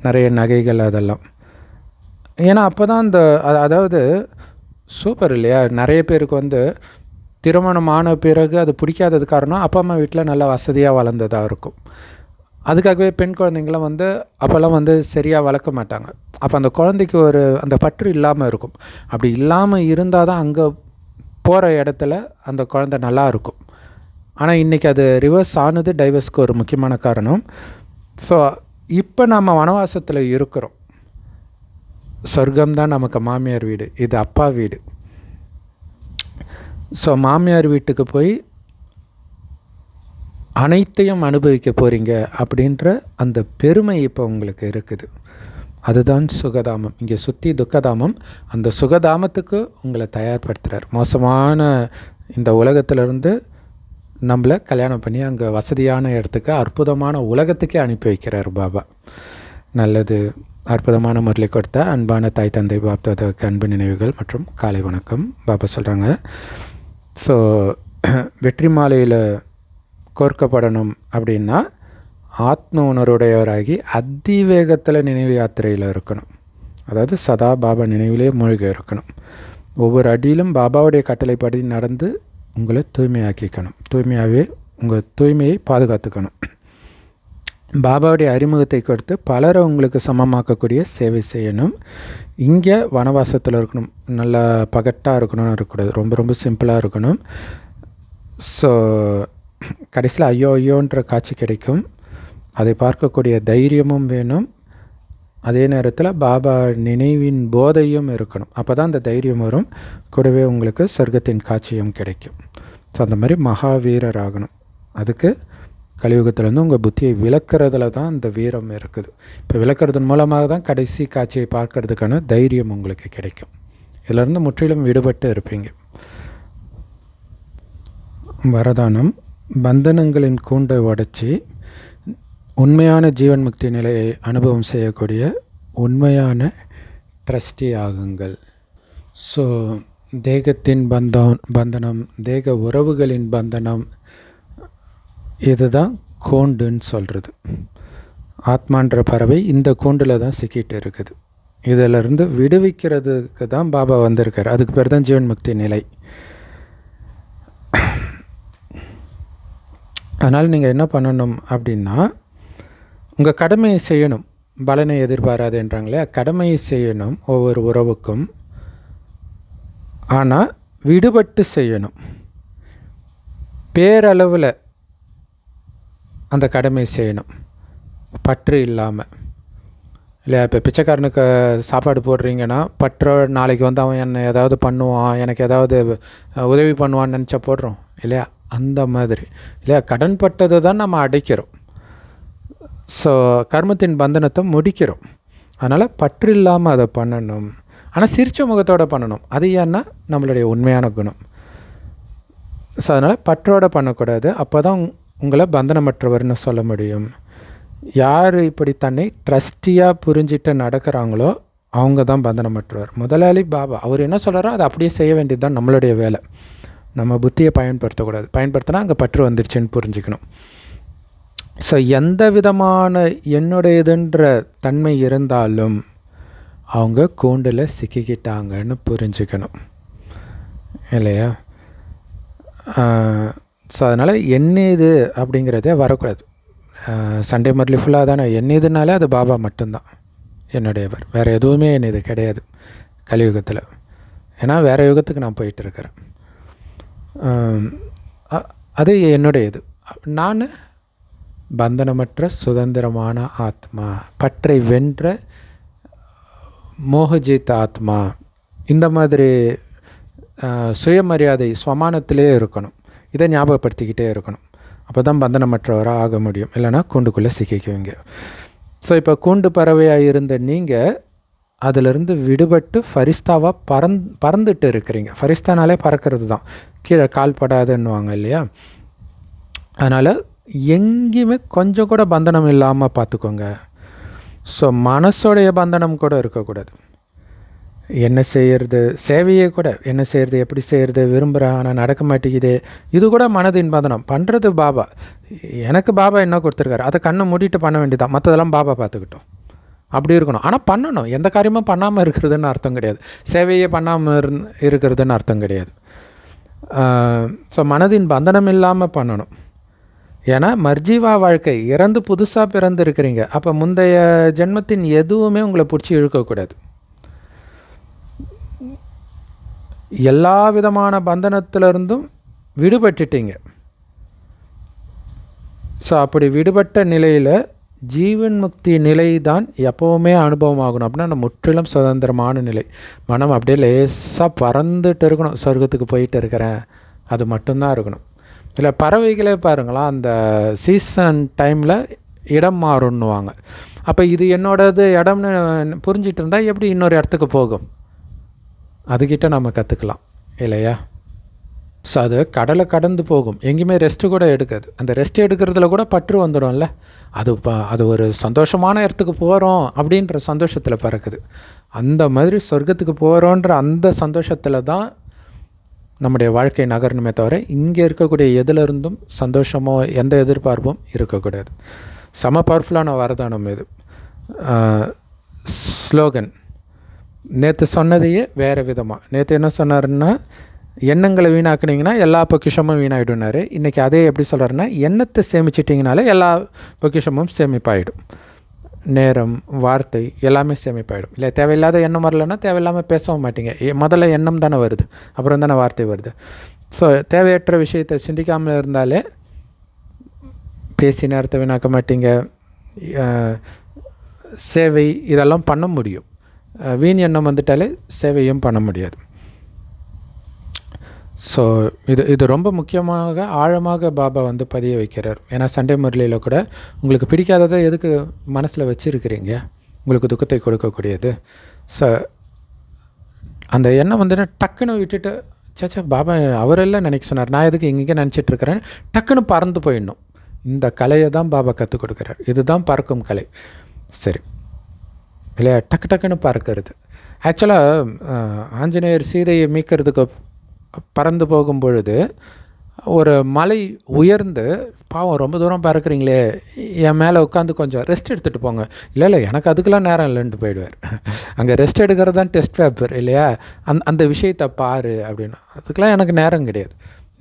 நிறைய நகைகள் அதெல்லாம். ஏன்னா அப்போ தான் அந்த அதாவது சூப்பர் இல்லையா. நிறைய பேருக்கு வந்து திருமணம் ஆன பிறகு அது பிடிக்காதது காரணம் அப்பா அம்மா வீட்டில் நல்லா வசதியாக வளர்ந்ததாக இருக்கும். அதுக்காகவே பெண் குழந்தைங்களாம் வந்து அப்போல்லாம் வந்து சரியாக வளர்க்க மாட்டாங்க. அப்போ அந்த குழந்தைக்கு அந்த பற்று இல்லாமல் இருக்கும். அப்படி இல்லாமல் இருந்தால் தான் அங்கே போகிற இடத்துல அந்த குழந்தை நல்லா இருக்கும். ஆனால் இன்றைக்கி அது ரிவர்ஸ் ஆனது டைவர்ஸ்க்கு ஒரு முக்கியமான காரணம். ஸோ இப்போ நம்ம வனவாசத்தில் இருக்கிறோம். சொர்க்கம்தான் நமக்கு மாமியார் வீடு, இது அப்பா வீடு. ஸோ மாமியார் வீட்டுக்கு போய் அனைத்தையும் அனுபவிக்க போகிறீங்க அப்படின்ற அந்த பெருமை இப்போ உங்களுக்கு இருக்குது. அதுதான் சுகதாமம். இங்கே சுற்றி துக்கதாமம். அந்த சுகதாமத்துக்கு உங்களை தயார்படுத்துகிறார். மோசமான இந்த உலகத்திலிருந்து நம்மளை கல்யாணம் பண்ணி அங்கே வசதியான இடத்துக்கு அற்புதமான உலகத்துக்கே அனுப்பி வைக்கிறார் பாபா. நல்லது. அற்புதமான முறையில் கொடுத்த அன்பான தாய் தந்தை பாப்தாதாவுக்கு அன்பு நினைவுகள் மற்றும் காலை வணக்கம். பாபா சொல்கிறாங்க, ஸோ வெற்றி மாலையில் கோர்க்கப்படணும் அப்படின்னா ஆத்ம உணர்வுடையவராகி அதிவேகத்தில் நினைவு யாத்திரையில் இருக்கணும். அதாவது சதா பாபா நினைவிலே மூழ்கி இருக்கணும். ஒவ்வொரு அடியிலும் பாபாவுடைய கட்டளைப்படி நடந்து உங்களை தூய்மையாக்கிக்கணும். தூய்மையாகவே உங்கள் தூய்மையை பாதுகாத்துக்கணும். பாபாவுடைய அறிமுகத்தை கொடுத்து பலரை உங்களுக்கு சமமாக்கக்கூடிய சேவை செய்யணும். இங்கே வனவாசத்தில் இருக்கணும். நல்லா பகட்டாக இருக்கணும்னு இருக்கக்கூடாது. ரொம்ப ரொம்ப சிம்பிளாக இருக்கணும். ஸோ கடைசியில் ஐயோ ஐயோன்ற காட்சி கிடைக்கும். அதை பார்க்கக்கூடிய தைரியமும் வேணும். அதே நேரத்தில் பாபா நினைவின் போதையும் இருக்கணும். அப்போ தான் அந்த தைரியம் வரும். கூடவே உங்களுக்கு சொர்க்கத்தின் காட்சியும் கிடைக்கும். ஸோ அந்த மாதிரி மகாவீரர் ஆகணும். அதுக்கு கலியுகத்திலேருந்து உங்கள் புத்தியை விளக்குறதுல தான் அந்த வீரம் இருக்குது. இப்போ விளக்குறதன் மூலமாக தான் கடைசி காட்சியை பார்க்கறதுக்கான தைரியம் உங்களுக்கு கிடைக்கும். இதிலேருந்து முற்றிலும் விடுபட்டு இருப்பீங்க. வரதானம்: பந்தனங்களின் கூண்டை உடைச்சி உண்மையான ஜீவன் முக்தி நிலையை அனுபவம் செய்யக்கூடிய உண்மையான ட்ரஸ்டி ஆகுங்கள். ஸோ தேகத்தின் பந்தனம், தேக உறவுகளின் பந்தனம், இதுதான் கூண்டுன்னு சொல்கிறது. ஆத்மான்ற பறவை இந்த கூண்டில் தான் சிக்கிட்டு இருக்குது. இதிலிருந்து விடுவிக்கிறதுக்கு தான் பாபா வந்திருக்கார். அதுக்கு பேர் தான் ஜீவன் முக்தி நிலை. அதனால் நீங்கள் என்ன பண்ணணும் அப்படின்னா, உங்கள் கடமையை செய்யணும். பலனை எதிர்பாராதுன்றாங்களே, கடமையை செய்யணும் ஒவ்வொரு உறவுக்கும். ஆனால் விடுபட்டு செய்யணும். பேரளவில் அந்த கடமை செய்யணும், பற்று இல்லாமல். இல்லையா? இப்போ பிச்சைக்காரனுக்கு சாப்பாடு போடுறீங்கன்னா பற்றோ, நாளைக்கு வந்து அவன் என்னை ஏதாவது பண்ணுவான், எனக்கு ஏதாவது உதவி பண்ணுவான்னு நினச்சா போடுறோம் இல்லையா? அந்த மாதிரி இல்லையா? கடன் பட்டதை தான் நம்ம அடைக்கிறோம். ஸோ கர்மத்தின் பந்தனத்தை முடிக்கிறோம். அதனால் பற்று இல்லாமல் அதை பண்ணணும். ஆனால் சிரிச்ச முகத்தோடு பண்ணணும். அது ஏன்னா நம்மளுடைய உண்மையான குணம். ஸோ அதனால் பற்றோடு பண்ணக்கூடாது. அப்போ தான் உங்களை பந்தனமற்றவர்னு சொல்ல முடியும். யார் இப்படி தன்னை ட்ரஸ்டியாக புரிஞ்சிட்டு நடக்கிறாங்களோ அவங்க தான் பந்தனமற்றவர். முதலாளி பாபா அவர் என்ன சொல்கிறாரோ அதை அப்படியே செய்ய வேண்டியது தான் நம்மளுடைய வேலை. நம்ம புத்தியை பயன்படுத்தக்கூடாது. பயன்படுத்தினா அங்கே பற்று வந்துருச்சுன்னு புரிஞ்சுக்கணும். ஸோ எந்த விதமான என்னுடையதுன்ற தன்மை இருந்தாலும் அவங்க கூண்டில் சிக்கிக்கிட்டாங்கன்னு புரிஞ்சுக்கணும் இல்லையா? ஸோ அதனால் என்னது அப்படிங்கிறதே வரக்கூடாது. சண்டே முரளி ஃபுல்லாக தானே என்னதுனாலே அது பாபா மட்டும்தான் என்னுடையவர். வேறு எதுவுமே என்னது கிடையாது கலியுகத்தில். ஏன்னா வேறு யுகத்துக்கு நான் போயிட்டுருக்கிறேன். அது என்னுடையது. நான் பந்தனமற்ற சுதந்திரமான ஆத்மா, பற்றை வென்ற மோகஜித் ஆத்மா. இந்த மாதிரி சுயமரியாதை ஸ்வமானத்திலே இருக்கணும். இதை ஞாபகப்படுத்திக்கிட்டே இருக்கணும். அப்போ தான் பந்தனமற்றவராக ஆக முடியும். இல்லைனா கூண்டுக்குள்ளே சிக்கிக்குவீங்க. ஸோ இப்போ கூண்டு பறவையாக இருந்த நீங்கள் அதிலிருந்து விடுபட்டு ஃபரிஸ்தாவாக பறந்துட்டு இருக்கிறீங்க. ஃபரிஸ்தானாலே பறக்கிறது தான், கீழே கால் படாதுன்னுவாங்க இல்லையா? அதனால் எங்கேயுமே கொஞ்சம் கூட பந்தனம் இல்லாமல் பார்த்துக்கோங்க. ஸோ மனசோடைய பந்தனம் கூட இருக்கக்கூடாது. என்ன செய்கிறது, சேவையே கூட என்ன செய்கிறது, எப்படி செய்கிறது, விரும்புகிறேன் ஆனால் நடக்க மாட்டேங்குது, இது கூட மனதின் பந்தனம். பண்ணுறது பாபா. எனக்கு பாபா என்ன கொடுத்துருக்காரு அதை கண்ணை மூடிட்டு பண்ண வேண்டியதான். மற்றதெல்லாம் பாபா பார்த்துக்கிட்டோம். அப்படி இருக்கணும். ஆனால் பண்ணணும். எந்த காரியமும் பண்ணாமல் இருக்கிறதுன்னு அர்த்தம் கிடையாது. சேவையே பண்ணாமல் இருக்கிறதுன்னு அர்த்தம் கிடையாது. ஸோ மனதின் பந்தனம் இல்லாமல் பண்ணணும். ஏன்னா மர்ஜீவா வாழ்க்கை, இறந்து புதுசாக பிறந்து இருக்கிறீங்க. அப்போ முந்தைய ஜென்மத்தின் எதுவுமே உங்களை பிடிச்சி இழுக்கக்கூடாது. எல்லா விதமான பந்தனத்திலிருந்தும் விடுபட்டுட்டீங்க. ஸோ அப்படி விடுபட்ட நிலையில் ஜீவன் முக்தி நிலை தான் எப்போவுமே அனுபவம் ஆகணும். அப்படின்னா நம்ம முற்றிலும் சுதந்திரமான நிலை. மனம் அப்படியே லேசாக பறந்துட்டு இருக்கணும். சொர்க்கத்துக்கு போயிட்டு இருக்கிறேன், அது மட்டும்தான் இருக்கணும். இல்லை பறவைகளே பாருங்களா, அந்த சீசன் டைமில் இடம் மாறுன்னுவாங்க. அப்போ இது என்னோடது இடம்னு புரிஞ்சிட்டு இருந்தால் எப்படி இன்னொரு இடத்துக்கு போகும்? அதுக்கிட்ட நம்ம கற்றுக்கலாம் இல்லையா? ஸோ அது கடலை கடந்து போகும், எங்கேயுமே ரெஸ்ட்டு கூட எடுக்காது. அந்த ரெஸ்ட் எடுக்கிறதுல கூட பற்று வந்துடும்ல, அது ஒரு சந்தோஷமான இடத்துக்கு போகிறோம் அப்படின்ற சந்தோஷத்தில் பறக்குது. அந்த மாதிரி சொர்க்கத்துக்கு போகிறோன்ற அந்த சந்தோஷத்தில் தான் நம்முடைய வாழ்க்கை நகரணுமே தவிர இங்கே இருக்கக்கூடிய எதிலிருந்தும் சந்தோஷமோ எந்த எதிர்பார்ப்பும் இருக்கக்கூடாது. செம பவர்ஃபுல்லான வரதானம் இது. ஸ்லோகன் நேற்று சொன்னதையே வேறு விதமாக, நேற்று என்ன சொன்னாருன்னா, எண்ணங்களை வீணாக்குனீங்கன்னா எல்லா பொக்கிஷமும் வீணாகிடுனாரு. இன்றைக்கி அதே எப்படி சொல்கிறாருன்னா, எண்ணத்தை சேமிச்சிட்டிங்கனாலே எல்லா பொக்கிஷமும் சேமிப்பாயிடும். நேரம், வார்த்தை எல்லாமே சேமிப்பாயிடும். இல்லை தேவையில்லாத எண்ணம் வரலன்னா தேவையில்லாமல் பேசவும் மாட்டீங்க. முதல்ல எண்ணம் தானே வருது, அப்புறம் தானே வார்த்தை வருது. ஸோ தேவையற்ற விஷயத்தை சிந்திக்காமல் இருந்தாலே பேசி நேரத்தை வீணாக்க மாட்டீங்க, சேவை இதெல்லாம் பண்ண முடியும். வீண் எண்ணம் வந்துட்டாலே சேவையும் பண்ண முடியாது. ஸோ இது ரொம்ப முக்கியமாக ஆழமாக பாபா பதிய வைக்கிறார். ஏன்னா சண்டே முரளியில் கூட உங்களுக்கு பிடிக்காததை எதுக்கு மனசில் வச்சுருக்கிறீங்க, உங்களுக்கு துக்கத்தை கொடுக்கக்கூடியது. ஸோ அந்த எண்ணம் டக்குன்னு விட்டுட்டு சேச்சா பாபா அவரெல்லாம் நினைக்க சொன்னார், நான் எதுக்கு இங்கே நினச்சிட்ருக்கிறேன், டக்குன்னு பறந்து போயிடணும். இந்த கலையை தான் பாபா கற்றுக் கொடுக்குறார். இதுதான் பறக்கும் கலை. சரி இல்லையா, டக்குன்னு பறக்கிறது. ஆக்சுவலாக ஆஞ்சநேயர் சீதையை மீட்கிறதுக்கு பறந்து போகும் பொழுது ஒரு மலை உயர்ந்து, பாவம் ரொம்ப தூரம் பறக்கிறீங்களே, என் மேலே உட்காந்து கொஞ்சம் ரெஸ்ட் எடுத்துகிட்டு போங்க. இல்லை எனக்கு அதுக்கெலாம் நேரம் இல்லைன்ட்டு போயிடுவார். அங்கே ரெஸ்ட் எடுக்கிறது தான் டெஸ்ட் பேப்பர் இல்லையா, அந்த விஷயத்தை பாரு அப்படின்னா, அதுக்கெலாம் எனக்கு நேரம் கிடையாது,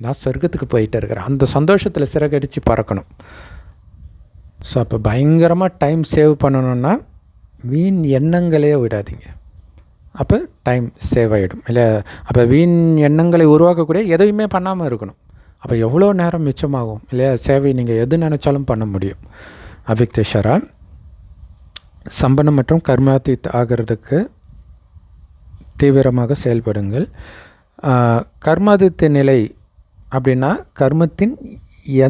நான் சொர்க்கத்துக்கு போயிட்டே இருக்கிறேன். அந்த சந்தோஷத்தில் சிறகடித்து பறக்கணும். ஸோ அப்போ பயங்கரமாக டைம் சேவ் பண்ணணுன்னா வீண் எண்ணங்களே விடாதீங்க, அப்போ டைம் சேவ் ஆகிடும். இல்லை அப்போ வீண் எண்ணங்களை உருவாக்கக்கூடிய எதையுமே பண்ணாமல் இருக்கணும். அப்போ எவ்வளோ நேரம் மிச்சமாகும் இல்லையா, சேவை நீங்கள் எது நினச்சாலும் பண்ண முடியும். அவ்யக்தேஸ்வரா சம்பனம் மற்றும் கர்மாதீத் ஆகிறதுக்கு தீவிரமாக செயல்படுங்கள். கர்மாதித்த நிலை அப்படின்னா கர்மத்தின்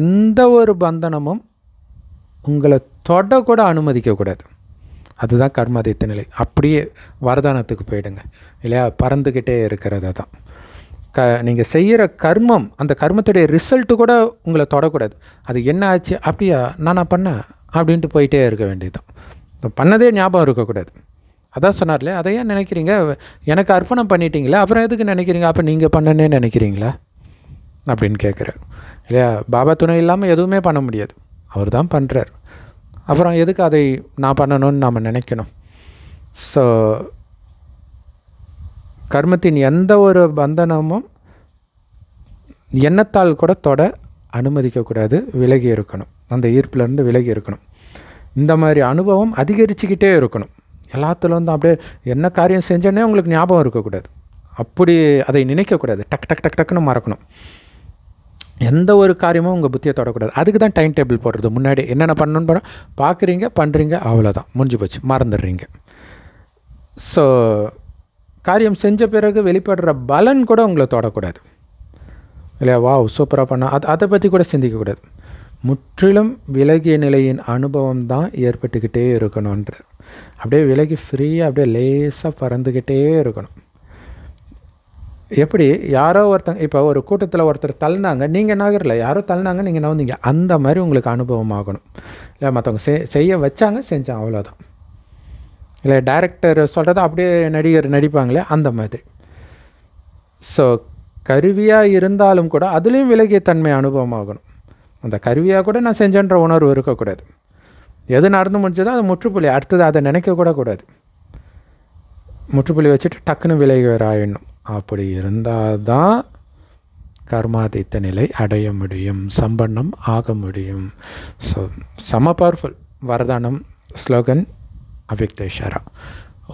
எந்த ஒரு பந்தனமும் உங்களை தொடக்கூட அனுமதிக்கக்கூடாது. அதுதான் கர்மாதித்த நிலை. அப்படியே வரதானத்துக்கு போயிடுங்க இல்லையா, பறந்துக்கிட்டே இருக்கிறது தான். நீங்கள் செய்கிற கர்மம், அந்த கர்மத்துடைய ரிசல்ட்டு கூட உங்களை தொடக்கூடாது. அது என்ன ஆச்சு, அப்படியா நான் பண்ணேன் அப்படின்ட்டு போயிட்டே இருக்க வேண்டியதுதான். பண்ணதே ஞாபகம் இருக்கக்கூடாது. அதான் சொன்னார்லே, அதை ஏன் நினைக்கிறீங்க, எனக்கு அர்ப்பணம் பண்ணிட்டீங்களா, அப்புறம் எதுக்கு நினைக்கிறீங்க, அப்போ நீங்கள் பண்ணனே நினைக்கிறீங்களா அப்படின்னு கேட்குறார் இல்லையா. பாபா துணை இல்லாமல் எதுவுமே பண்ண முடியாது, அவர் தான் பண்ணுறார். அப்புறம் எதுக்கு அதை நான் பண்ணணும்னு நாம் நினைக்கணும். ஸோ கர்மத்தின் எந்த ஒரு பந்தனமும் எண்ணத்தால் கூட தொட அனுமதிக்கக்கூடாது, விலகி இருக்கணும், அந்த ஈர்ப்பிலேருந்து விலகி இருக்கணும். இந்த மாதிரி அனுபவம் அதிகரிச்சுக்கிட்டே இருக்கணும். எல்லாத்துலேருந்தும் அப்படியே என்ன காரியம் செஞ்சோன்னே உங்களுக்கு ஞாபகம் இருக்கக்கூடாது, அப்படி அதை நினைக்கக்கூடாது, டக்குன்னு மறக்கணும். எந்த ஒரு காரியமும் உங்கள் புத்தியை தொடக்கூடாது. அதுக்கு தான் டைம் டேபிள் போடுறது. முன்னாடி என்னென்ன பண்ணணுன்னு பார்க்குறீங்க, பண்ணுறீங்க, அவ்வளோதான், முடிஞ்சு போச்சு, மறந்துடுறீங்க. ஸோ காரியம் செஞ்ச பிறகு வெளிப்படுற பலன் கூட உங்களை தொடக்கூடாது இல்லையா. வாவ் சூப்பராக பண்ணால் அதை பற்றி கூட சிந்திக்கக்கூடாது. முற்றிலும் விலகிய நிலையின் அனுபவம் தான் ஏற்பட்டுக்கிட்டே இருக்கணுன்ற, அப்படியே விலகி ஃப்ரீயாக அப்படியே லேசாக பறந்துக்கிட்டே இருக்கணும். எப்படி யாரோ ஒருத்தங்க இப்போ ஒரு கூட்டத்தில் ஒருத்தர் தள்ளினாங்க, நீங்கள் நகரில் யாரோ தள்ளினாங்க, நீங்கள் நவந்தீங்க, அந்த மாதிரி உங்களுக்கு அனுபவம் ஆகணும் இல்லை. மற்றவங்க செய்ய வச்சாங்க, செஞ்சாங்க, அவ்வளோதான். இல்லை டைரக்டர் சொல்கிறத அப்படியே நடிகர் நடிப்பாங்களே, அந்த மாதிரி. ஸோ கருவியாக இருந்தாலும் கூட அதுலேயும் விலகிய தன்மை அனுபவம் ஆகணும். அந்த கருவியாக கூட நான் செஞ்சேன்ற உணர்வு இருக்கக்கூடாது. எது நடந்து முடிஞ்சதோ அது முற்றுப்புள்ளி, அடுத்தது அதை நினைக்கக்கூட கூடாது. முற்றுப்புள்ளி வச்சுட்டு டக்குன்னு விலகி வேறு ஆயிடணும். அப்படி இருந்தால் தான் கர்மாதித்த நிலை அடைய முடியும், சம்பன்னம் ஆக முடியும். ஸோ செம பவர்ஃபுல் வரதானம் ஸ்லோகன் அவ்யக்தேஸ்வரா.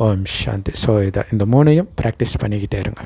ஓம் சாந்தி. ஸோ இந்த 3ஐயும் ப்ராக்டிஸ் பண்ணிக்கிட்டே இருங்க.